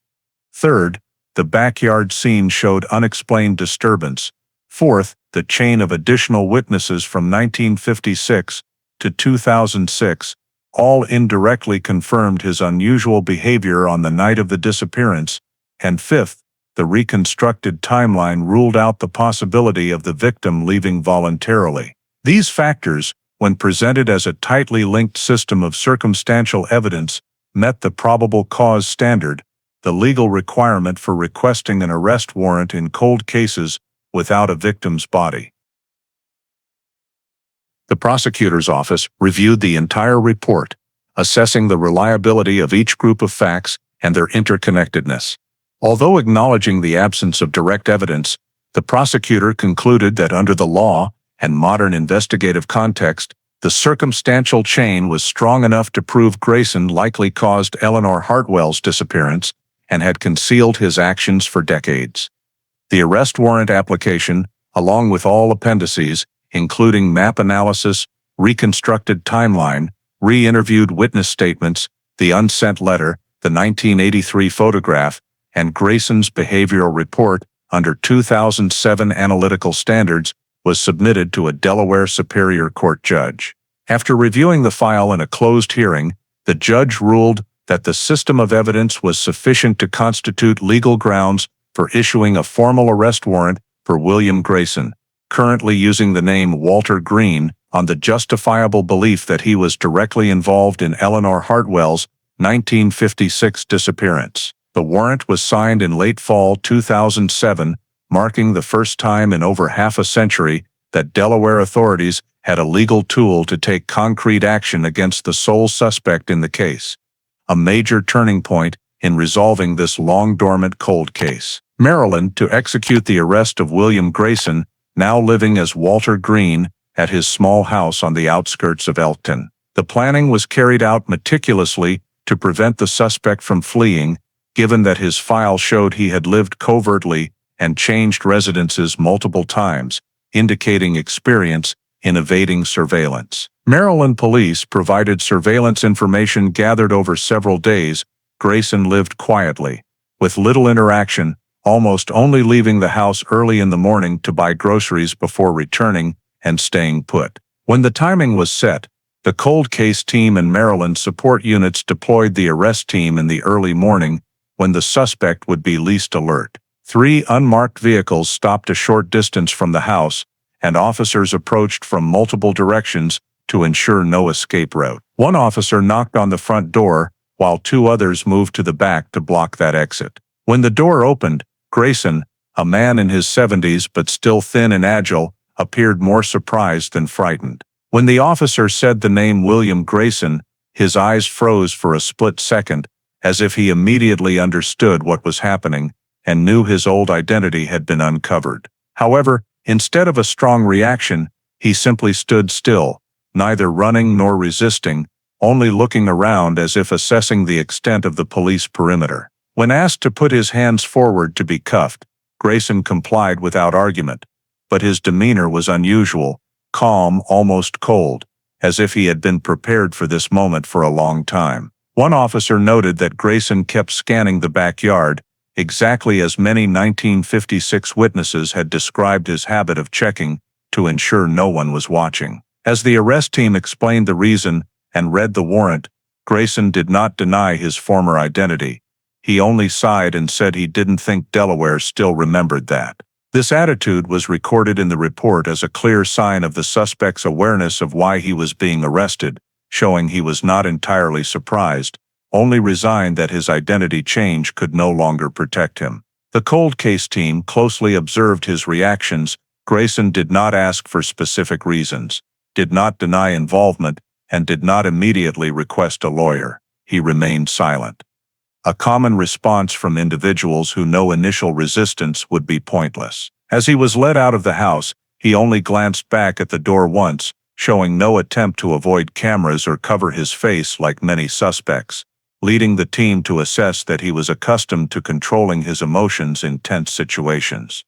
Third, the backyard scene showed unexplained disturbance. Fourth, the chain of additional witnesses from 1956 to 2006 all indirectly confirmed his unusual behavior on the night of the disappearance. And fifth, the reconstructed timeline ruled out the possibility of the victim leaving voluntarily. These factors, when presented as a tightly linked system of circumstantial evidence, met the probable cause standard, the legal requirement for requesting an arrest warrant in cold cases without a victim's body. The prosecutor's office reviewed the entire report, assessing the reliability of each group of facts and their interconnectedness. Although acknowledging the absence of direct evidence, the prosecutor concluded that under the law and modern investigative context, the circumstantial chain was strong enough to prove Grayson likely caused Eleanor Hartwell's disappearance and had concealed his actions for decades. The arrest warrant application, along with all appendices, including map analysis, reconstructed timeline, re-interviewed witness statements, the unsent letter, the 1983 photograph, and Grayson's behavioral report under 2007 analytical standards, was submitted to a Delaware Superior Court judge. After reviewing the file in a closed hearing, the judge ruled that the system of evidence was sufficient to constitute legal grounds for issuing a formal arrest warrant for William Grayson, currently using the name Walter Green, on the justifiable belief that he was directly involved in Eleanor Hartwell's 1956 disappearance. The warrant was signed in late fall 2007, marking the first time in over half a century that Delaware authorities had a legal tool to take concrete action against the sole suspect in the case, a major turning point in resolving this long-dormant cold case. Maryland to execute the arrest of William Grayson, now living as Walter Green, at his small house on the outskirts of Elkton. The planning was carried out meticulously to prevent the suspect from fleeing, given that his file showed he had lived covertly and changed residences multiple times, indicating experience in evading surveillance. Maryland police provided surveillance information gathered over several days, Grayson lived quietly, with little interaction, almost only leaving the house early in the morning to buy groceries before returning and staying put. When the timing was set, the cold case team and Maryland support units deployed the arrest team in the early morning when the suspect would be least alert. 3 unmarked vehicles stopped a short distance from the house, and officers approached from multiple directions to ensure no escape route. One officer knocked on the front door, while 2 others moved to the back to block that exit. When the door opened, Grayson, a man in his 70s but still thin and agile, appeared more surprised than frightened. When the officer said the name William Grayson, his eyes froze for a split second, as if he immediately understood what was happening and knew his old identity had been uncovered. However, instead of a strong reaction, he simply stood still, neither running nor resisting, only looking around as if assessing the extent of the police perimeter. When asked to put his hands forward to be cuffed, Grayson complied without argument, but his demeanor was unusual, calm, almost cold, as if he had been prepared for this moment for a long time. One officer noted that Grayson kept scanning the backyard, exactly as many 1956 witnesses had described his habit of checking to ensure no one was watching. As the arrest team explained the reason and read the warrant, Grayson did not deny his former identity. He only sighed and said he didn't think Delaware still remembered that. This attitude was recorded in the report as a clear sign of the suspect's awareness of why he was being arrested, showing he was not entirely surprised, only resigned that his identity change could no longer protect him. The cold case team closely observed his reactions. Grayson did not ask for specific reasons, did not deny involvement, and did not immediately request a lawyer. He remained silent. A common response from individuals who know initial resistance would be pointless. As he was led out of the house, he only glanced back at the door once, showing no attempt to avoid cameras or cover his face like many suspects, leading the team to assess that he was accustomed to controlling his emotions in tense situations.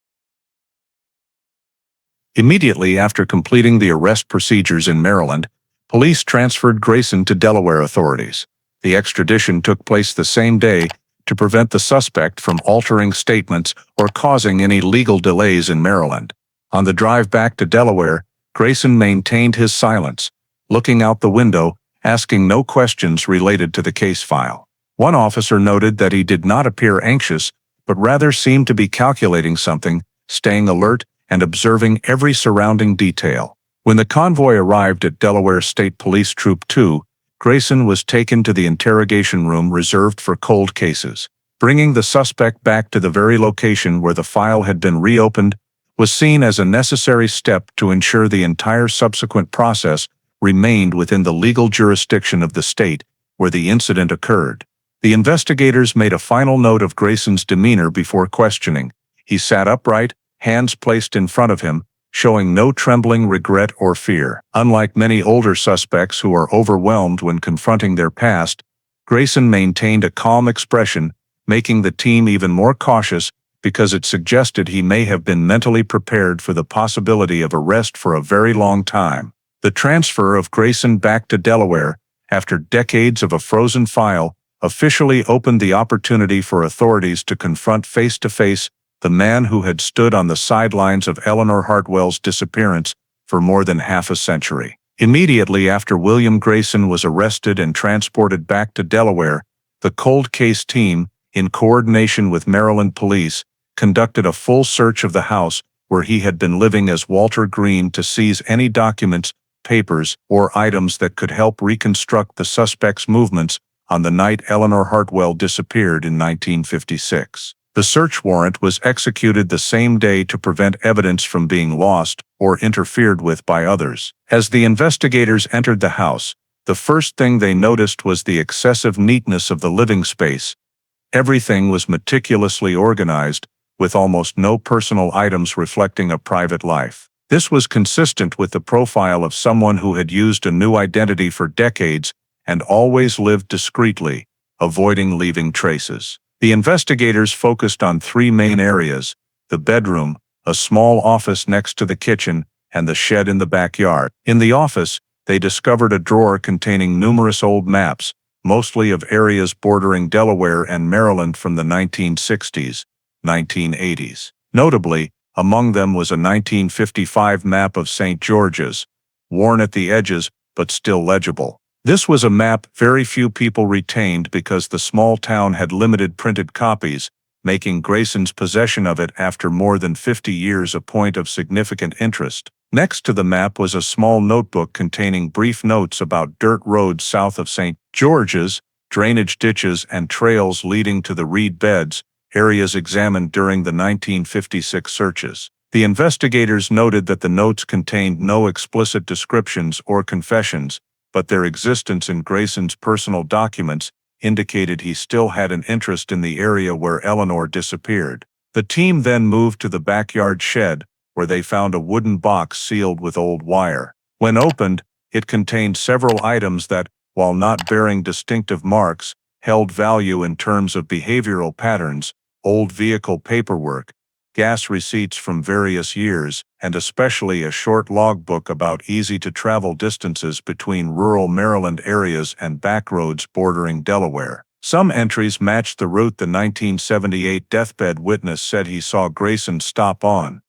Immediately after completing the arrest procedures in Maryland, police transferred Grayson to Delaware authorities. The extradition took place the same day to prevent the suspect from altering statements or causing any legal delays in Maryland. On the drive back to Delaware, Grayson maintained his silence, looking out the window, asking no questions related to the case file. One officer noted that he did not appear anxious, but rather seemed to be calculating something, staying alert, and observing every surrounding detail. When the convoy arrived at Delaware State Police Troop 2, Grayson was taken to the interrogation room reserved for cold cases. Bringing the suspect back to the very location where the file had been reopened was seen as a necessary step to ensure the entire subsequent process remained within the legal jurisdiction of the state where the incident occurred. The investigators made a final note of Grayson's demeanor before questioning. He sat upright, hands placed in front of him, showing no trembling, regret, or fear. Unlike many older suspects who are overwhelmed when confronting their past, Grayson maintained a calm expression, making the team even more cautious because it suggested he may have been mentally prepared for the possibility of arrest for a very long time. The transfer of Grayson back to Delaware, after decades of a frozen file, officially opened the opportunity for authorities to confront face-to-face the man who had stood on the sidelines of Eleanor Hartwell's disappearance for more than half a century. Immediately after William Grayson was arrested and transported back to Delaware, the cold case team, in coordination with Maryland police, conducted a full search of the house where he had been living as Walter Green to seize any documents, papers, or items that could help reconstruct the suspect's movements on the night Eleanor Hartwell disappeared in 1956. The search warrant was executed the same day to prevent evidence from being lost or interfered with by others. As the investigators entered the house, the first thing they noticed was the excessive neatness of the living space. Everything was meticulously organized, with almost no personal items reflecting a private life. This was consistent with the profile of someone who had used a new identity for decades and always lived discreetly, avoiding leaving traces. The investigators focused on 3 main areas: the bedroom, a small office next to the kitchen, and the shed in the backyard. In the office, they discovered a drawer containing numerous old maps, mostly of areas bordering Delaware and Maryland from the 1960s, 1980s. Notably, among them was a 1955 map of St. George's, worn at the edges but still legible. This was a map very few people retained because the small town had limited printed copies, making Grayson's possession of it after more than 50 years a point of significant interest. Next to the map was a small notebook containing brief notes about dirt roads south of St. George's, drainage ditches and trails leading to the reed beds, areas examined during the 1956 searches. The investigators noted that the notes contained no explicit descriptions or confessions, but their existence in Grayson's personal documents indicated he still had an interest in the area where Eleanor disappeared. The team then moved to the backyard shed, where they found a wooden box sealed with old wire. When opened, it contained several items that, while not bearing distinctive marks, held value in terms of behavioral patterns, old vehicle paperwork, gas receipts from various years, and especially a short logbook about easy-to-travel distances between rural Maryland areas and backroads bordering Delaware. Some entries matched the route the 1978 deathbed witness said he saw Grayson stop on.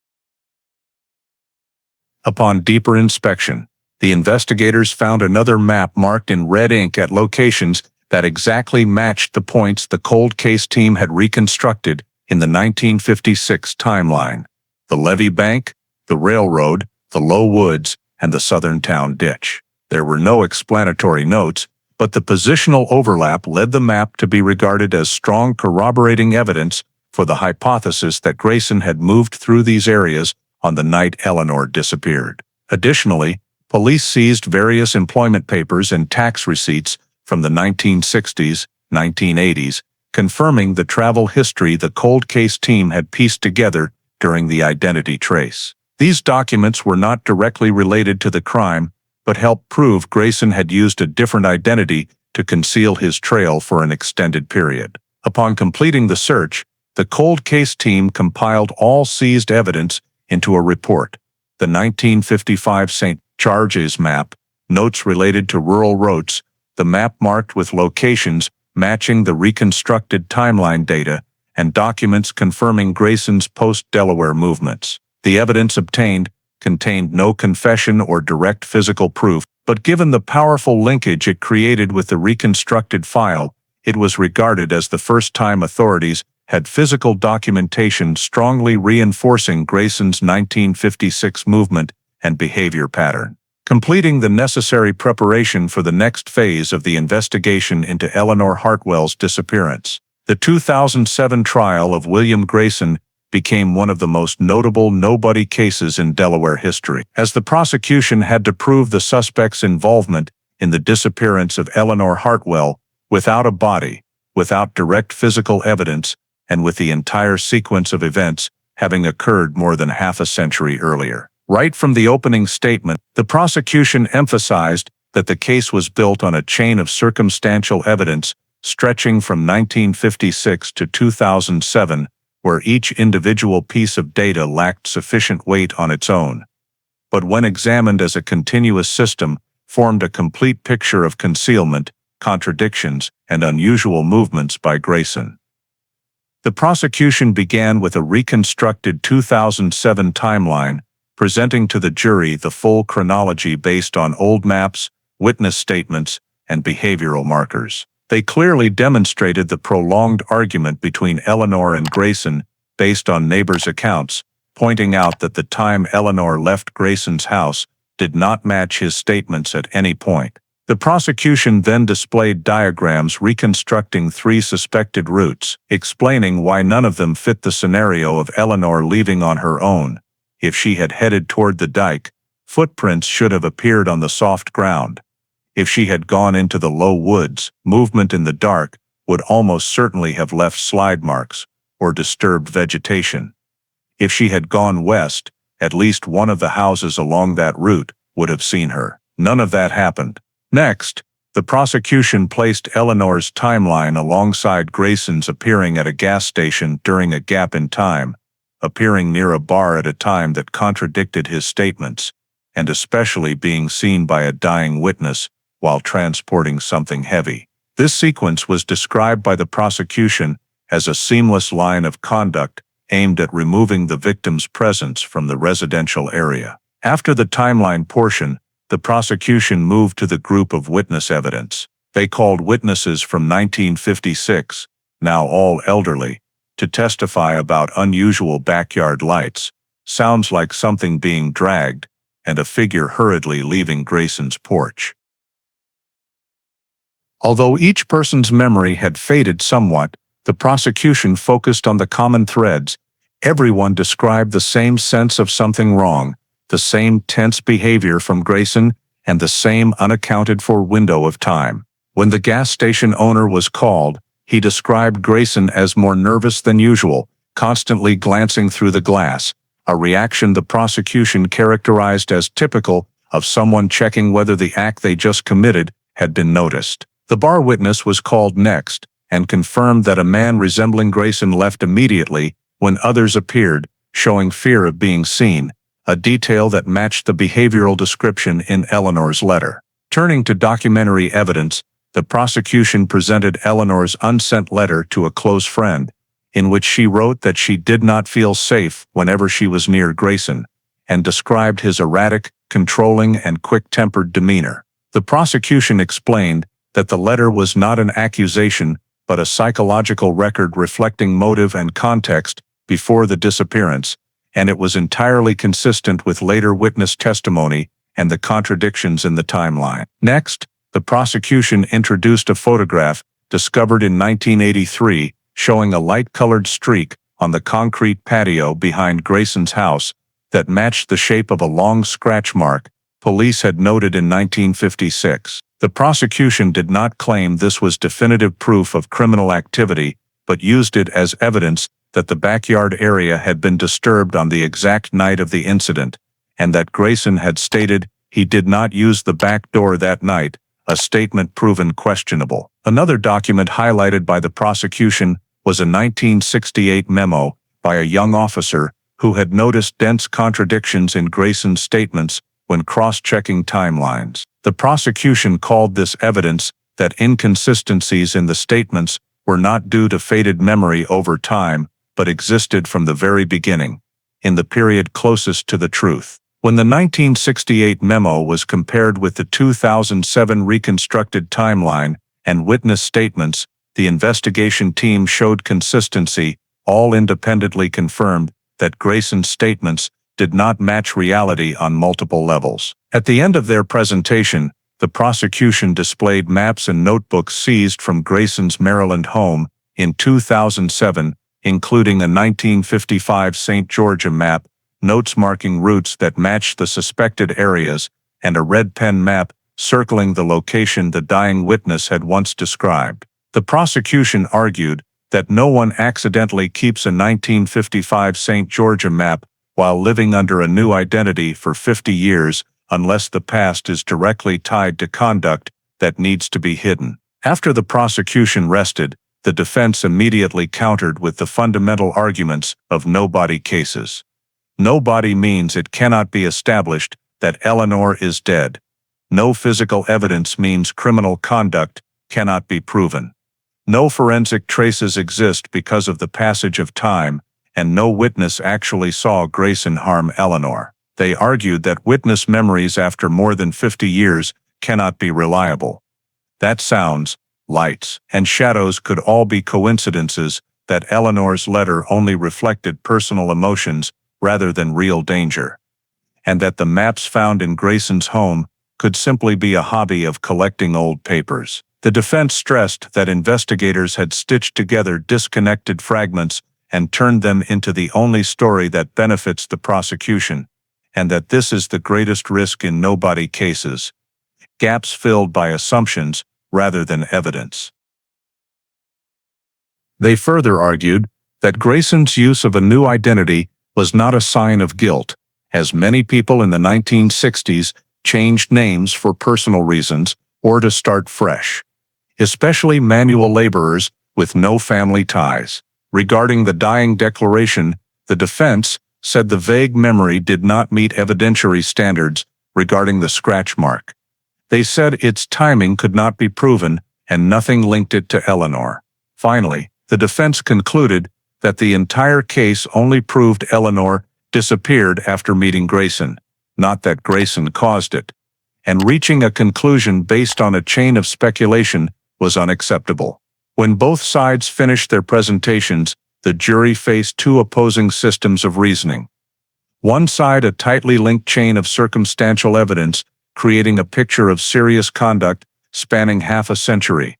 Upon deeper inspection, the investigators found another map marked in red ink at locations that exactly matched the points the cold case team had reconstructed in the 1956 timeline: the levee bank, the railroad, the low woods, and the southern town ditch. There were no explanatory notes, but the positional overlap led the map to be regarded as strong corroborating evidence for the hypothesis that Grayson had moved through these areas on the night Eleanor disappeared. Additionally, police seized various employment papers and tax receipts from the 1960s, 1980s, confirming the travel history the cold case team had pieced together during the identity trace. These documents were not directly related to the crime, but helped prove Grayson had used a different identity to conceal his trail for an extended period. Upon completing the search, the cold case team compiled all seized evidence into a report: the 1955 St. George's map, notes related to rural routes, the map marked with locations matching the reconstructed timeline data, and documents confirming Grayson's post-Delaware movements. The evidence obtained contained no confession or direct physical proof, but given the powerful linkage it created with the reconstructed file, it was regarded as the first time authorities had physical documentation strongly reinforcing Grayson's 1956 movement and behavior pattern. Completing the necessary preparation for the next phase of the investigation into Eleanor Hartwell's disappearance, the 2007 trial of William Grayson became one of the most notable nobody cases in Delaware history, as the prosecution had to prove the suspect's involvement in the disappearance of Eleanor Hartwell without a body, without direct physical evidence, and with the entire sequence of events having occurred more than half a century earlier. Right from the opening statement, the prosecution emphasized that the case was built on a chain of circumstantial evidence stretching from 1956 to 2007, where each individual piece of data lacked sufficient weight on its own, but when examined as a continuous system, formed a complete picture of concealment, contradictions, and unusual movements by Grayson. The prosecution began with a reconstructed 2007 timeline, presenting to the jury the full chronology based on old maps, witness statements, and behavioral markers. They clearly demonstrated the prolonged argument between Eleanor and Grayson based on neighbors' accounts, pointing out that the time Eleanor left Grayson's house did not match his statements at any point. The prosecution then displayed diagrams reconstructing 3 suspected routes, explaining why none of them fit the scenario of Eleanor leaving on her own. If she had headed toward the dike, footprints should have appeared on the soft ground. If she had gone into the low woods, movement in the dark would almost certainly have left slide marks or disturbed vegetation. If she had gone west, at least one of the houses along that route would have seen her. None of that happened. Next, the prosecution placed Eleanor's timeline alongside Grayson's appearing at a gas station during a gap in time, appearing near a bar at a time that contradicted his statements, and especially being seen by a dying witness while transporting something heavy. This sequence was described by the prosecution as a seamless line of conduct aimed at removing the victim's presence from the residential area. After the timeline portion, the prosecution moved to the group of witness evidence. They called witnesses from 1956, now all elderly, to testify about unusual backyard lights, sounds like something being dragged, and a figure hurriedly leaving Grayson's porch. Although each person's memory had faded somewhat, the prosecution focused on the common threads. Everyone described the same sense of something wrong, the same tense behavior from Grayson, and the same unaccounted-for window of time. When the gas station owner was called, he described Grayson as more nervous than usual, constantly glancing through the glass, a reaction the prosecution characterized as typical of someone checking whether the act they just committed had been noticed. The bar witness was called next, and confirmed that a man resembling Grayson left immediately when others appeared, showing fear of being seen, a detail that matched the behavioral description in Eleanor's letter. Turning to documentary evidence, the prosecution presented Eleanor's unsent letter to a close friend, in which she wrote that she did not feel safe whenever she was near Grayson, and described his erratic, controlling, and quick-tempered demeanor. The prosecution explained that the letter was not an accusation but a psychological record reflecting motive and context before the disappearance, and it was entirely consistent with later witness testimony and the contradictions in the timeline. Next, the prosecution introduced a photograph discovered in 1983 showing a light-colored streak on the concrete patio behind Grayson's house that matched the shape of a long scratch mark police had noted in 1956. The prosecution did not claim this was definitive proof of criminal activity, but used it as evidence that the backyard area had been disturbed on the exact night of the incident, and that Grayson had stated he did not use the back door that night, a statement proven questionable. Another document highlighted by the prosecution was a 1968 memo by a young officer who had noticed dense contradictions in Grayson's statements when cross-checking timelines. The prosecution called this evidence that inconsistencies in the statements were not due to faded memory over time, but existed from the very beginning, in the period closest to the truth. When the 1968 memo was compared with the 2007 reconstructed timeline and witness statements, the investigation team showed consistency, all independently confirmed that Grayson's statements did not match reality on multiple levels. At the end of their presentation, the prosecution displayed maps and notebooks seized from Grayson's Maryland home in 2007, including a 1955 St. Georgia map, notes marking routes that matched the suspected areas, and a red pen map circling the location the dying witness had once described. The prosecution argued that no one accidentally keeps a 1955 St. Georgia map while living under a new identity for 50 years unless the past is directly tied to conduct that needs to be hidden. After the prosecution rested, the defense immediately countered with the fundamental arguments of no-body cases. No body means it cannot be established that Eleanor is dead. No physical evidence means criminal conduct cannot be proven. No forensic traces exist because of the passage of time, and no witness actually saw Grayson harm Eleanor. They argued that witness memories after more than 50 years cannot be reliable. That sounds, lights, and shadows could all be coincidences, that Eleanor's letter only reflected personal emotions rather than real danger, and that the maps found in Grayson's home could simply be a hobby of collecting old papers. The defense stressed that investigators had stitched together disconnected fragments and turned them into the only story that benefits the prosecution, and that this is the greatest risk in no-body cases, gaps filled by assumptions rather than evidence. They further argued that Grayson's use of a new identity was not a sign of guilt, as many people in the 1960s changed names for personal reasons or to start fresh, especially manual laborers with no family ties. Regarding the dying declaration, the defense said the vague memory did not meet evidentiary standards regarding the scratch mark. They said its timing could not be proven and nothing linked it to Eleanor. Finally, the defense concluded that the entire case only proved Eleanor disappeared after meeting Grayson, not that Grayson caused it, and reaching a conclusion based on a chain of speculation was unacceptable. When both sides finished their presentations, the jury faced two opposing systems of reasoning. One side, a tightly linked chain of circumstantial evidence, creating a picture of serious conduct spanning half a century.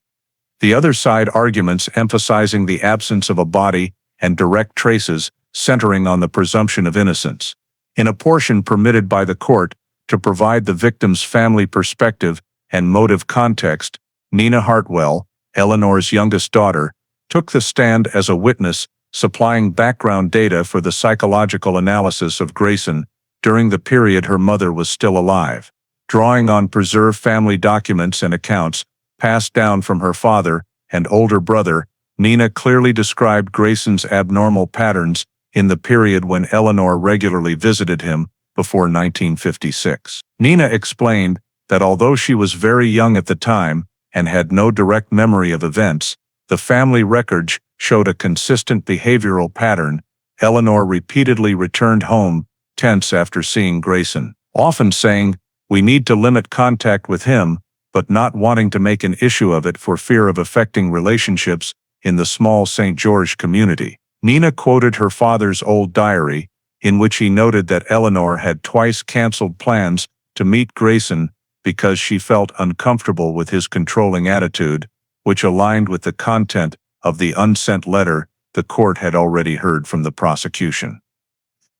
The other side, arguments emphasizing the absence of a body and direct traces, centering on the presumption of innocence. In a portion permitted by the court to provide the victim's family perspective and motive context, Nina Hartwell, Eleanor's youngest daughter, took the stand as a witness, supplying background data for the psychological analysis of Grayson during the period her mother was still alive. Drawing on preserved family documents and accounts passed down from her father and older brother, Nina clearly described Grayson's abnormal patterns in the period when Eleanor regularly visited him before 1956. Nina explained that although she was very young at the time and had no direct memory of events, the family records showed a consistent behavioral pattern. Eleanor repeatedly returned home, tense after seeing Grayson, often saying, "We need to limit contact with him," but not wanting to make an issue of it for fear of affecting relationships in the small St. George community. Nina quoted her father's old diary, in which he noted that Eleanor had twice canceled plans to meet Grayson because she felt uncomfortable with his controlling attitude, which aligned with the content of the unsent letter the court had already heard from the prosecution.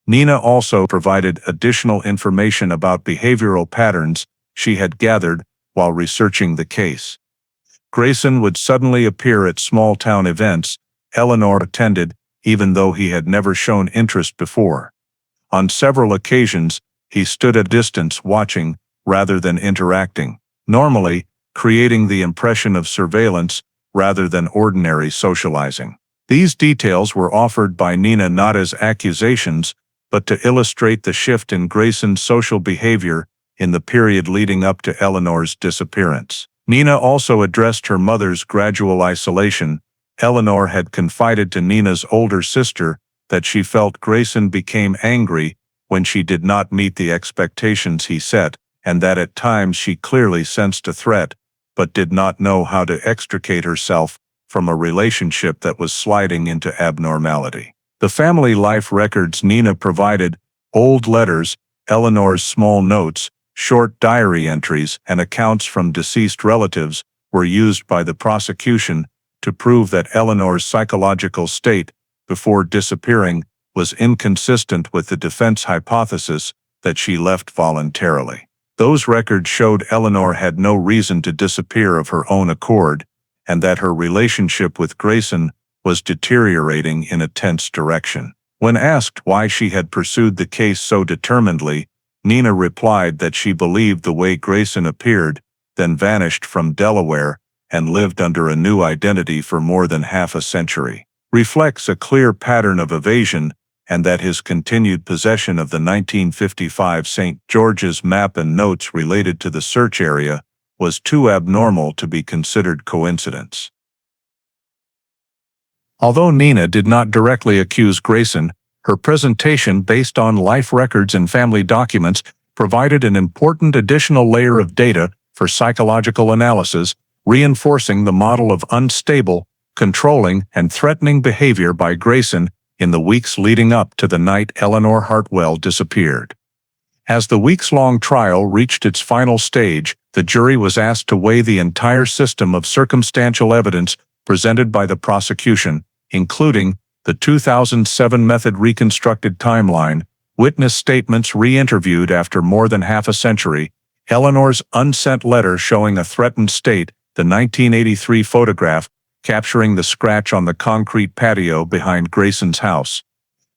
Nina also provided additional information about behavioral patterns she had gathered while researching the case. Grayson would suddenly appear at small-town events Eleanor attended, even though he had never shown interest before. On several occasions, he stood at a distance watching rather than interacting, normally creating the impression of surveillance rather than ordinary socializing. These details were offered by Nina not as accusations, but to illustrate the shift in Grayson's social behavior in the period leading up to Eleanor's disappearance. Nina also addressed her mother's gradual isolation. Eleanor had confided to Nina's older sister that she felt Grayson became angry when she did not meet the expectations he set, and that at times she clearly sensed a threat, but did not know how to extricate herself from a relationship that was sliding into abnormality. The family life records Nina provided, old letters, Eleanor's small notes, short diary entries, and accounts from deceased relatives were used by the prosecution to prove that Eleanor's psychological state before disappearing was inconsistent with the defense hypothesis that she left voluntarily. Those records showed Eleanor had no reason to disappear of her own accord, and that her relationship with Grayson was deteriorating in a tense direction. When asked why she had pursued the case so determinedly, Nina replied that she believed the way Grayson appeared, then vanished from Delaware, and lived under a new identity for more than half a century, reflects a clear pattern of evasion, and that his continued possession of the 1955 St. George's map and notes related to the search area was too abnormal to be considered coincidence. Although Nina did not directly accuse Grayson, her presentation based on life records and family documents provided an important additional layer of data for psychological analysis, reinforcing the model of unstable, controlling, and threatening behavior by Grayson in the weeks leading up to the night Eleanor Hartwell disappeared. As the weeks-long trial reached its final stage, the jury was asked to weigh the entire system of circumstantial evidence presented by the prosecution, including the 2007 method reconstructed timeline, witness statements re-interviewed after more than half a century, Eleanor's unsent letter showing a threatened state, the 1983 photograph capturing the scratch on the concrete patio behind Grayson's house,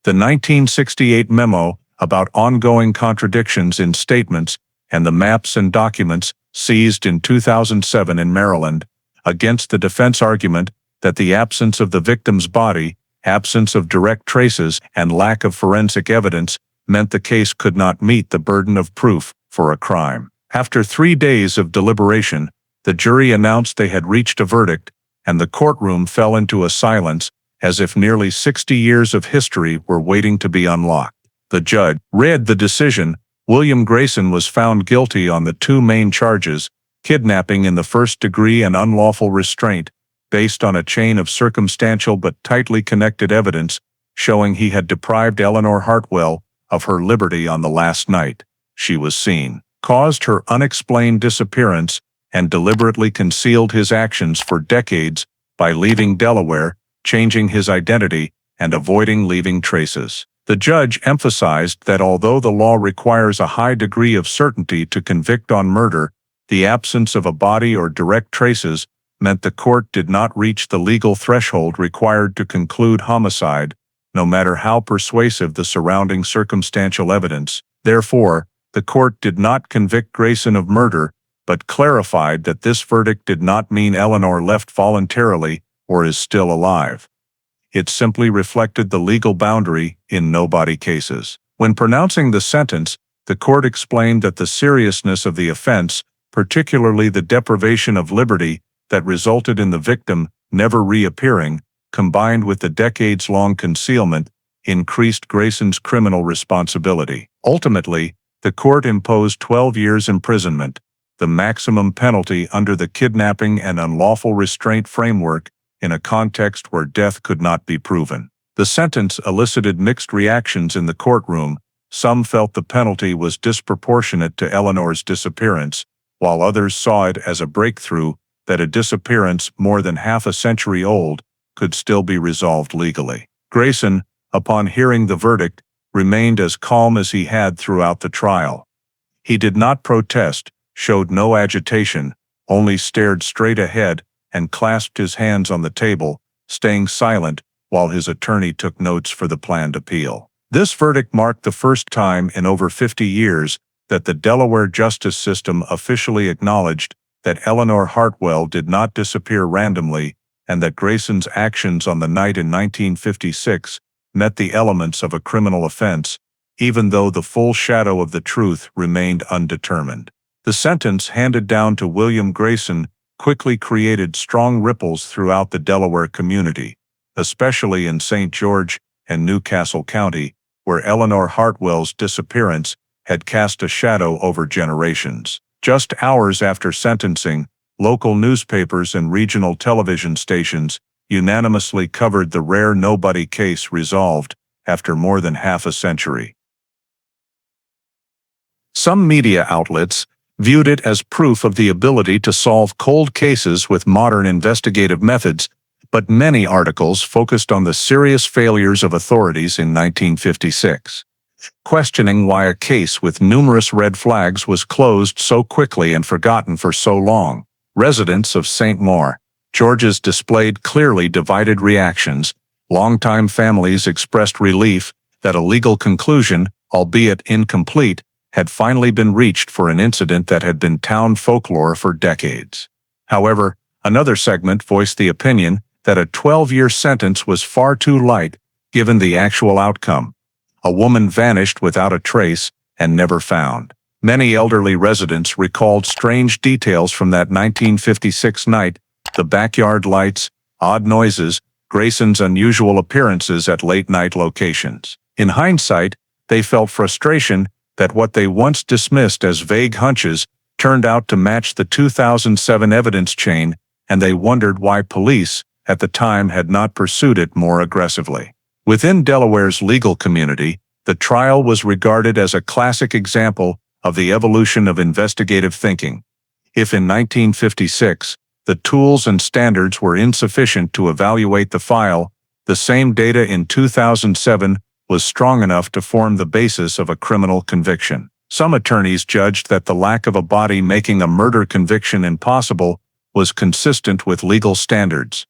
the 1968 memo about ongoing contradictions in statements, and the maps and documents seized in 2007 in Maryland, against the defense argument that the absence of the victim's body, absence of direct traces, and lack of forensic evidence meant the case could not meet the burden of proof for a crime. After 3 days of deliberation, The jury announced they had reached a verdict, and the courtroom fell into a silence, as if nearly 60 years of history were waiting to be unlocked. The judge read the decision. William Grayson was found guilty on the two main charges, kidnapping in the first degree and unlawful restraint, based on a chain of circumstantial but tightly connected evidence showing he had deprived Eleanor Hartwell of her liberty on the last night she was seen, caused her unexplained disappearance, and deliberately concealed his actions for decades by leaving Delaware, changing his identity, and avoiding leaving traces. The judge emphasized that although the law requires a high degree of certainty to convict on murder, the absence of a body or direct traces meant the court did not reach the legal threshold required to conclude homicide, no matter how persuasive the surrounding circumstantial evidence. Therefore, the court did not convict Grayson of murder, but clarified that this verdict did not mean Eleanor left voluntarily or is still alive. It simply reflected the legal boundary in no-body cases. When pronouncing the sentence, the court explained that the seriousness of the offense, particularly the deprivation of liberty that resulted in the victim never reappearing, combined with the decades-long concealment, increased Grayson's criminal responsibility. Ultimately, the court imposed 12 years imprisonment, the maximum penalty under the kidnapping and unlawful restraint framework, in a context where death could not be proven. The sentence elicited mixed reactions in the courtroom. Some felt the penalty was disproportionate to Eleanor's disappearance, while others saw it as a breakthrough that a disappearance more than half a century old could still be resolved legally. Grayson, upon hearing the verdict, remained as calm as he had throughout the trial. He did not protest, showed no agitation, only stared straight ahead and clasped his hands on the table, staying silent while his attorney took notes for the planned appeal. This verdict marked the first time in over 50 years that the Delaware justice system officially acknowledged that Eleanor Hartwell did not disappear randomly and that Grayson's actions on the night in 1956 met the elements of a criminal offense, even though the full shadow of the truth remained undetermined. The sentence handed down to William Grayson quickly created strong ripples throughout the Delaware community, especially in St. George and Newcastle County, where Eleanor Hartwell's disappearance had cast a shadow over generations. Just hours after sentencing, local newspapers and regional television stations unanimously covered the rare nobody case resolved after more than half a century. Some media outlets viewed it as proof of the ability to solve cold cases with modern investigative methods, but many articles focused on the serious failures of authorities in 1956, questioning why a case with numerous red flags was closed so quickly and forgotten for so long. Residents of St. Maur, Georgia displayed clearly divided reactions. Longtime families expressed relief that a legal conclusion, albeit incomplete, had finally been reached for an incident that had been town folklore for decades. However, another segment voiced the opinion that a 12-year sentence was far too light given the actual outcome. A woman vanished without a trace and never found. Many elderly residents recalled strange details from that 1956 night: the backyard lights, odd noises, Grayson's unusual appearances at late-night locations. In hindsight, they felt frustration that what they once dismissed as vague hunches turned out to match the 2007 evidence chain, and they wondered why police, at the time, had not pursued it more aggressively. Within Delaware's legal community, the trial was regarded as a classic example of the evolution of investigative thinking. If in 1956, the tools and standards were insufficient to evaluate the file, the same data in 2007 was strong enough to form the basis of a criminal conviction. Some attorneys judged that the lack of a body making a murder conviction impossible was consistent with legal standards.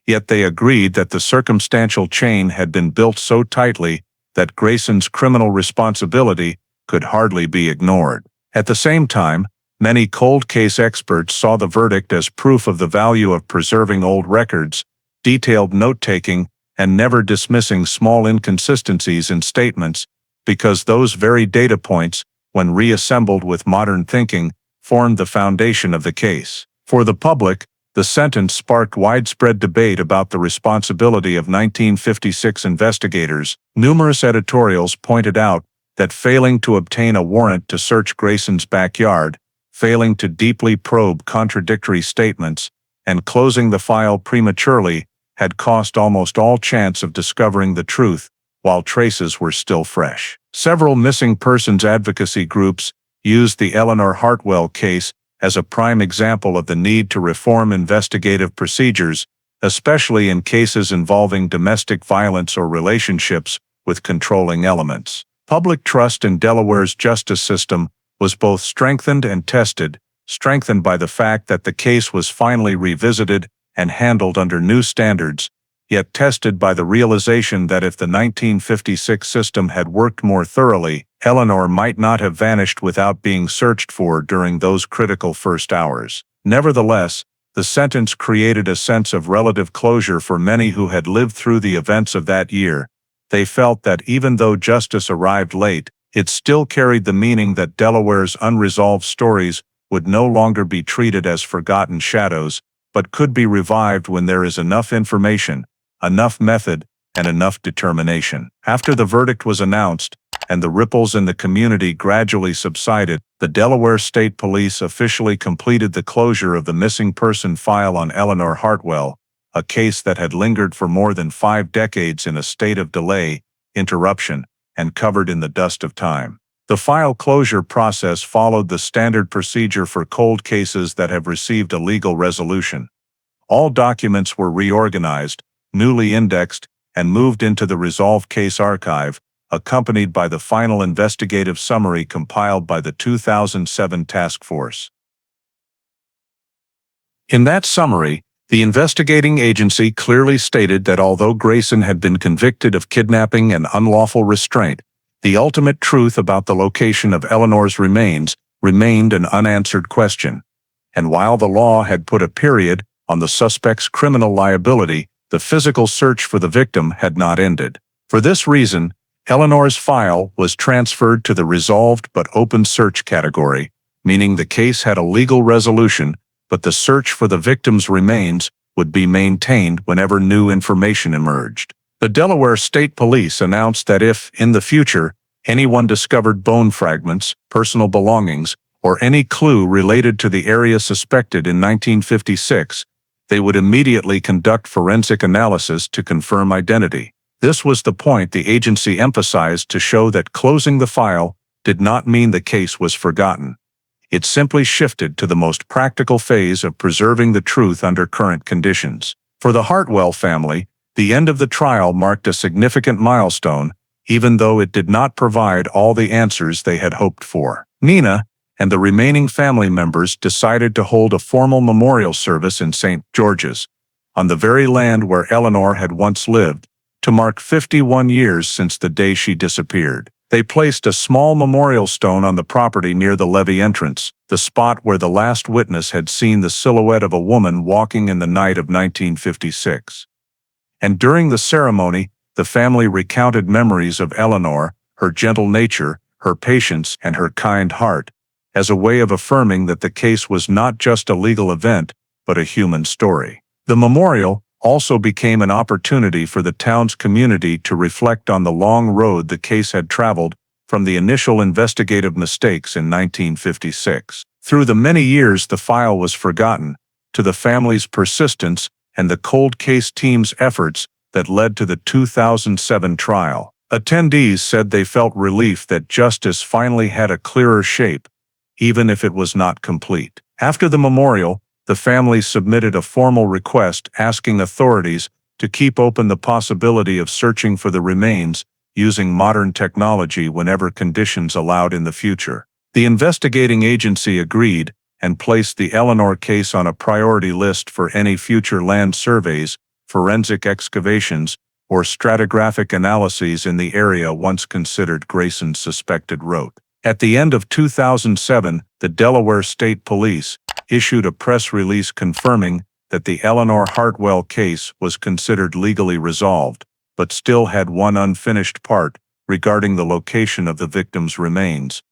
Yet they agreed that the circumstantial chain had been built so tightly that Grayson's criminal responsibility could hardly be ignored. At the same time, many cold case experts saw the verdict as proof of the value of preserving old records, detailed note-taking, and never dismissing small inconsistencies in statements, because those very data points, when reassembled with modern thinking, formed the foundation of the case. For the public, the sentence sparked widespread debate about the responsibility of 1956 investigators. Numerous editorials pointed out that failing to obtain a warrant to search Grayson's backyard, failing to deeply probe contradictory statements, and closing the file prematurely had cost almost all chance of discovering the truth while traces were still fresh. Several missing persons advocacy groups used the Eleanor Hartwell case as a prime example of the need to reform investigative procedures, especially in cases involving domestic violence or relationships with controlling elements. Public trust in Delaware's justice system was both strengthened and tested, strengthened by the fact that the case was finally revisited and handled under new standards, yet tested by the realization that if the 1956 system had worked more thoroughly, Eleanor might not have vanished without being searched for during those critical first hours. Nevertheless, the sentence created a sense of relative closure for many who had lived through the events of that year. They felt that even though justice arrived late, it still carried the meaning that Delaware's unresolved stories would no longer be treated as forgotten shadows, but could be revived when there is enough information, enough method, and enough determination. After the verdict was announced, and the ripples in the community gradually subsided, the Delaware State Police officially completed the closure of the missing person file on Eleanor Hartwell, a case that had lingered for more than 5 decades in a state of delay, interruption, and covered in the dust of time. The file closure process followed the standard procedure for cold cases that have received a legal resolution. All documents were reorganized, newly indexed, and moved into the resolved case archive, accompanied by the final investigative summary compiled by the 2007 task force. In that summary, the investigating agency clearly stated that although Grayson had been convicted of kidnapping and unlawful restraint, the ultimate truth about the location of Eleanor's remains remained an unanswered question. And while the law had put a period on the suspect's criminal liability, the physical search for the victim had not ended. For this reason, Eleanor's file was transferred to the resolved but open search category, meaning the case had a legal resolution, but the search for the victim's remains would be maintained whenever new information emerged. The Delaware State Police announced that if, in the future, anyone discovered bone fragments, personal belongings, or any clue related to the area suspected in 1956, they would immediately conduct forensic analysis to confirm identity. This was the point the agency emphasized to show that closing the file did not mean the case was forgotten. It simply shifted to the most practical phase of preserving the truth under current conditions. For the Hartwell family, the end of the trial marked a significant milestone, even though it did not provide all the answers they had hoped for. Nina and the remaining family members decided to hold a formal memorial service in St. George's, on the very land where Eleanor had once lived, to mark 51 years since the day she disappeared. They placed a small memorial stone on the property near the levee entrance, the spot where the last witness had seen the silhouette of a woman walking in the night of 1956. And during the ceremony, the family recounted memories of Eleanor, her gentle nature, her patience, and her kind heart, as a way of affirming that the case was not just a legal event, but a human story. The memorial also became an opportunity for the town's community to reflect on the long road the case had traveled from the initial investigative mistakes in 1956. Through the many years the file was forgotten, to the family's persistence and the cold case team's efforts that led to the 2007 trial. Attendees said they felt relief that justice finally had a clearer shape, even if it was not complete. After the memorial, the family submitted a formal request asking authorities to keep open the possibility of searching for the remains using modern technology whenever conditions allowed in the future. The investigating agency agreed and placed the Eleanor case on a priority list for any future land surveys, forensic excavations, or stratigraphic analyses in the area once considered Grayson's suspected route. At the end of 2007, the Delaware State Police issued a press release confirming that the Eleanor Hartwell case was considered legally resolved, but still had one unfinished part regarding the location of the victim's remains,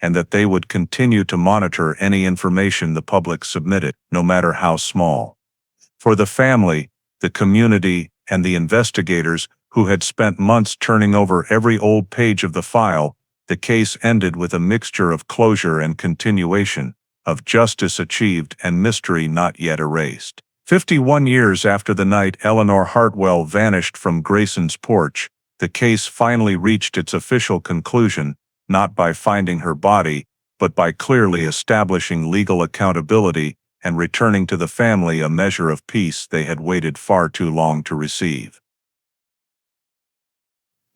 and that they would continue to monitor any information the public submitted, no matter how small. For the family, the community, and the investigators who had spent months turning over every old page of the file, the case ended with a mixture of closure and continuation, of justice achieved and mystery not yet erased. 51 years after the night Eleanor Hartwell vanished from Grayson's porch, the case finally reached its official conclusion, not by finding her body, but by clearly establishing legal accountability and returning to the family a measure of peace they had waited far too long to receive.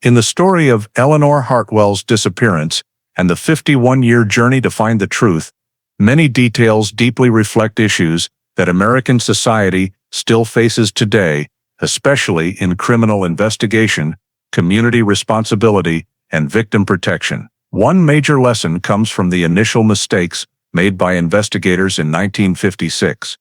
In the story of Eleanor Hartwell's disappearance and the 51-year journey to find the truth, many details deeply reflect issues that American society still faces today, especially in criminal investigation, community responsibility, and victim protection. One major lesson comes from the initial mistakes made by investigators in 1956.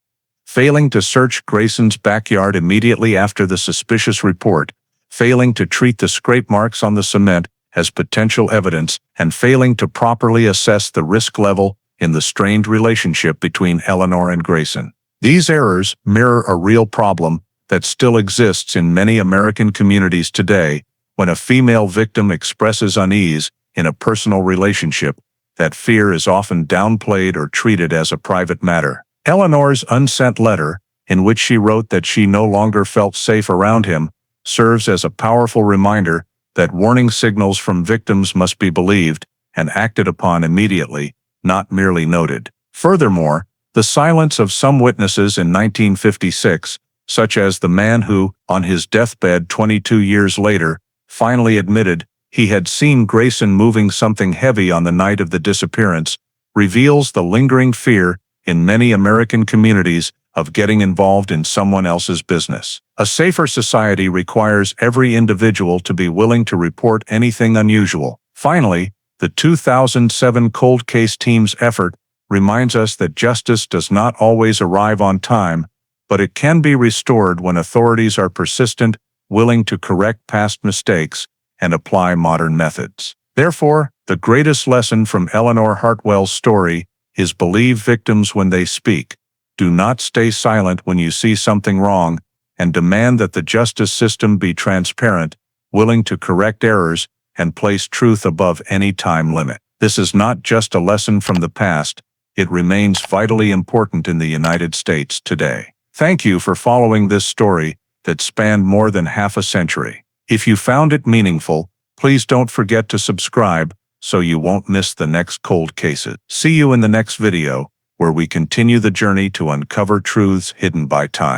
Failing to search Grayson's backyard immediately after the suspicious report, failing to treat the scrape marks on the cement as potential evidence, and failing to properly assess the risk level in the strained relationship between Eleanor and Grayson. These errors mirror a real problem that still exists in many American communities today. When a female victim expresses unease in a personal relationship, that fear is often downplayed or treated as a private matter. Eleanor's unsent letter, in which she wrote that she no longer felt safe around him, serves as a powerful reminder that warning signals from victims must be believed and acted upon immediately, not merely noted. Furthermore, the silence of some witnesses in 1956, such as the man who, on his deathbed 22 years later, finally admitted he had seen Grayson moving something heavy on the night of the disappearance, reveals the lingering fear in many American communities of getting involved in someone else's business. A safer society requires every individual to be willing to report anything unusual. Finally, the 2007 cold case team's effort reminds us that justice does not always arrive on time, but it can be restored when authorities are persistent, willing to correct past mistakes, and apply modern methods. Therefore, the greatest lesson from Eleanor Hartwell's story is believe victims when they speak. Do not stay silent when you see something wrong, and demand that the justice system be transparent, willing to correct errors, and place truth above any time limit. This is not just a lesson from the past, it remains vitally important in the United States today. Thank you for following this story that spanned more than half a century. If you found it meaningful, please don't forget to subscribe so you won't miss the next cold cases. See you in the next video, where we continue the journey to uncover truths hidden by time.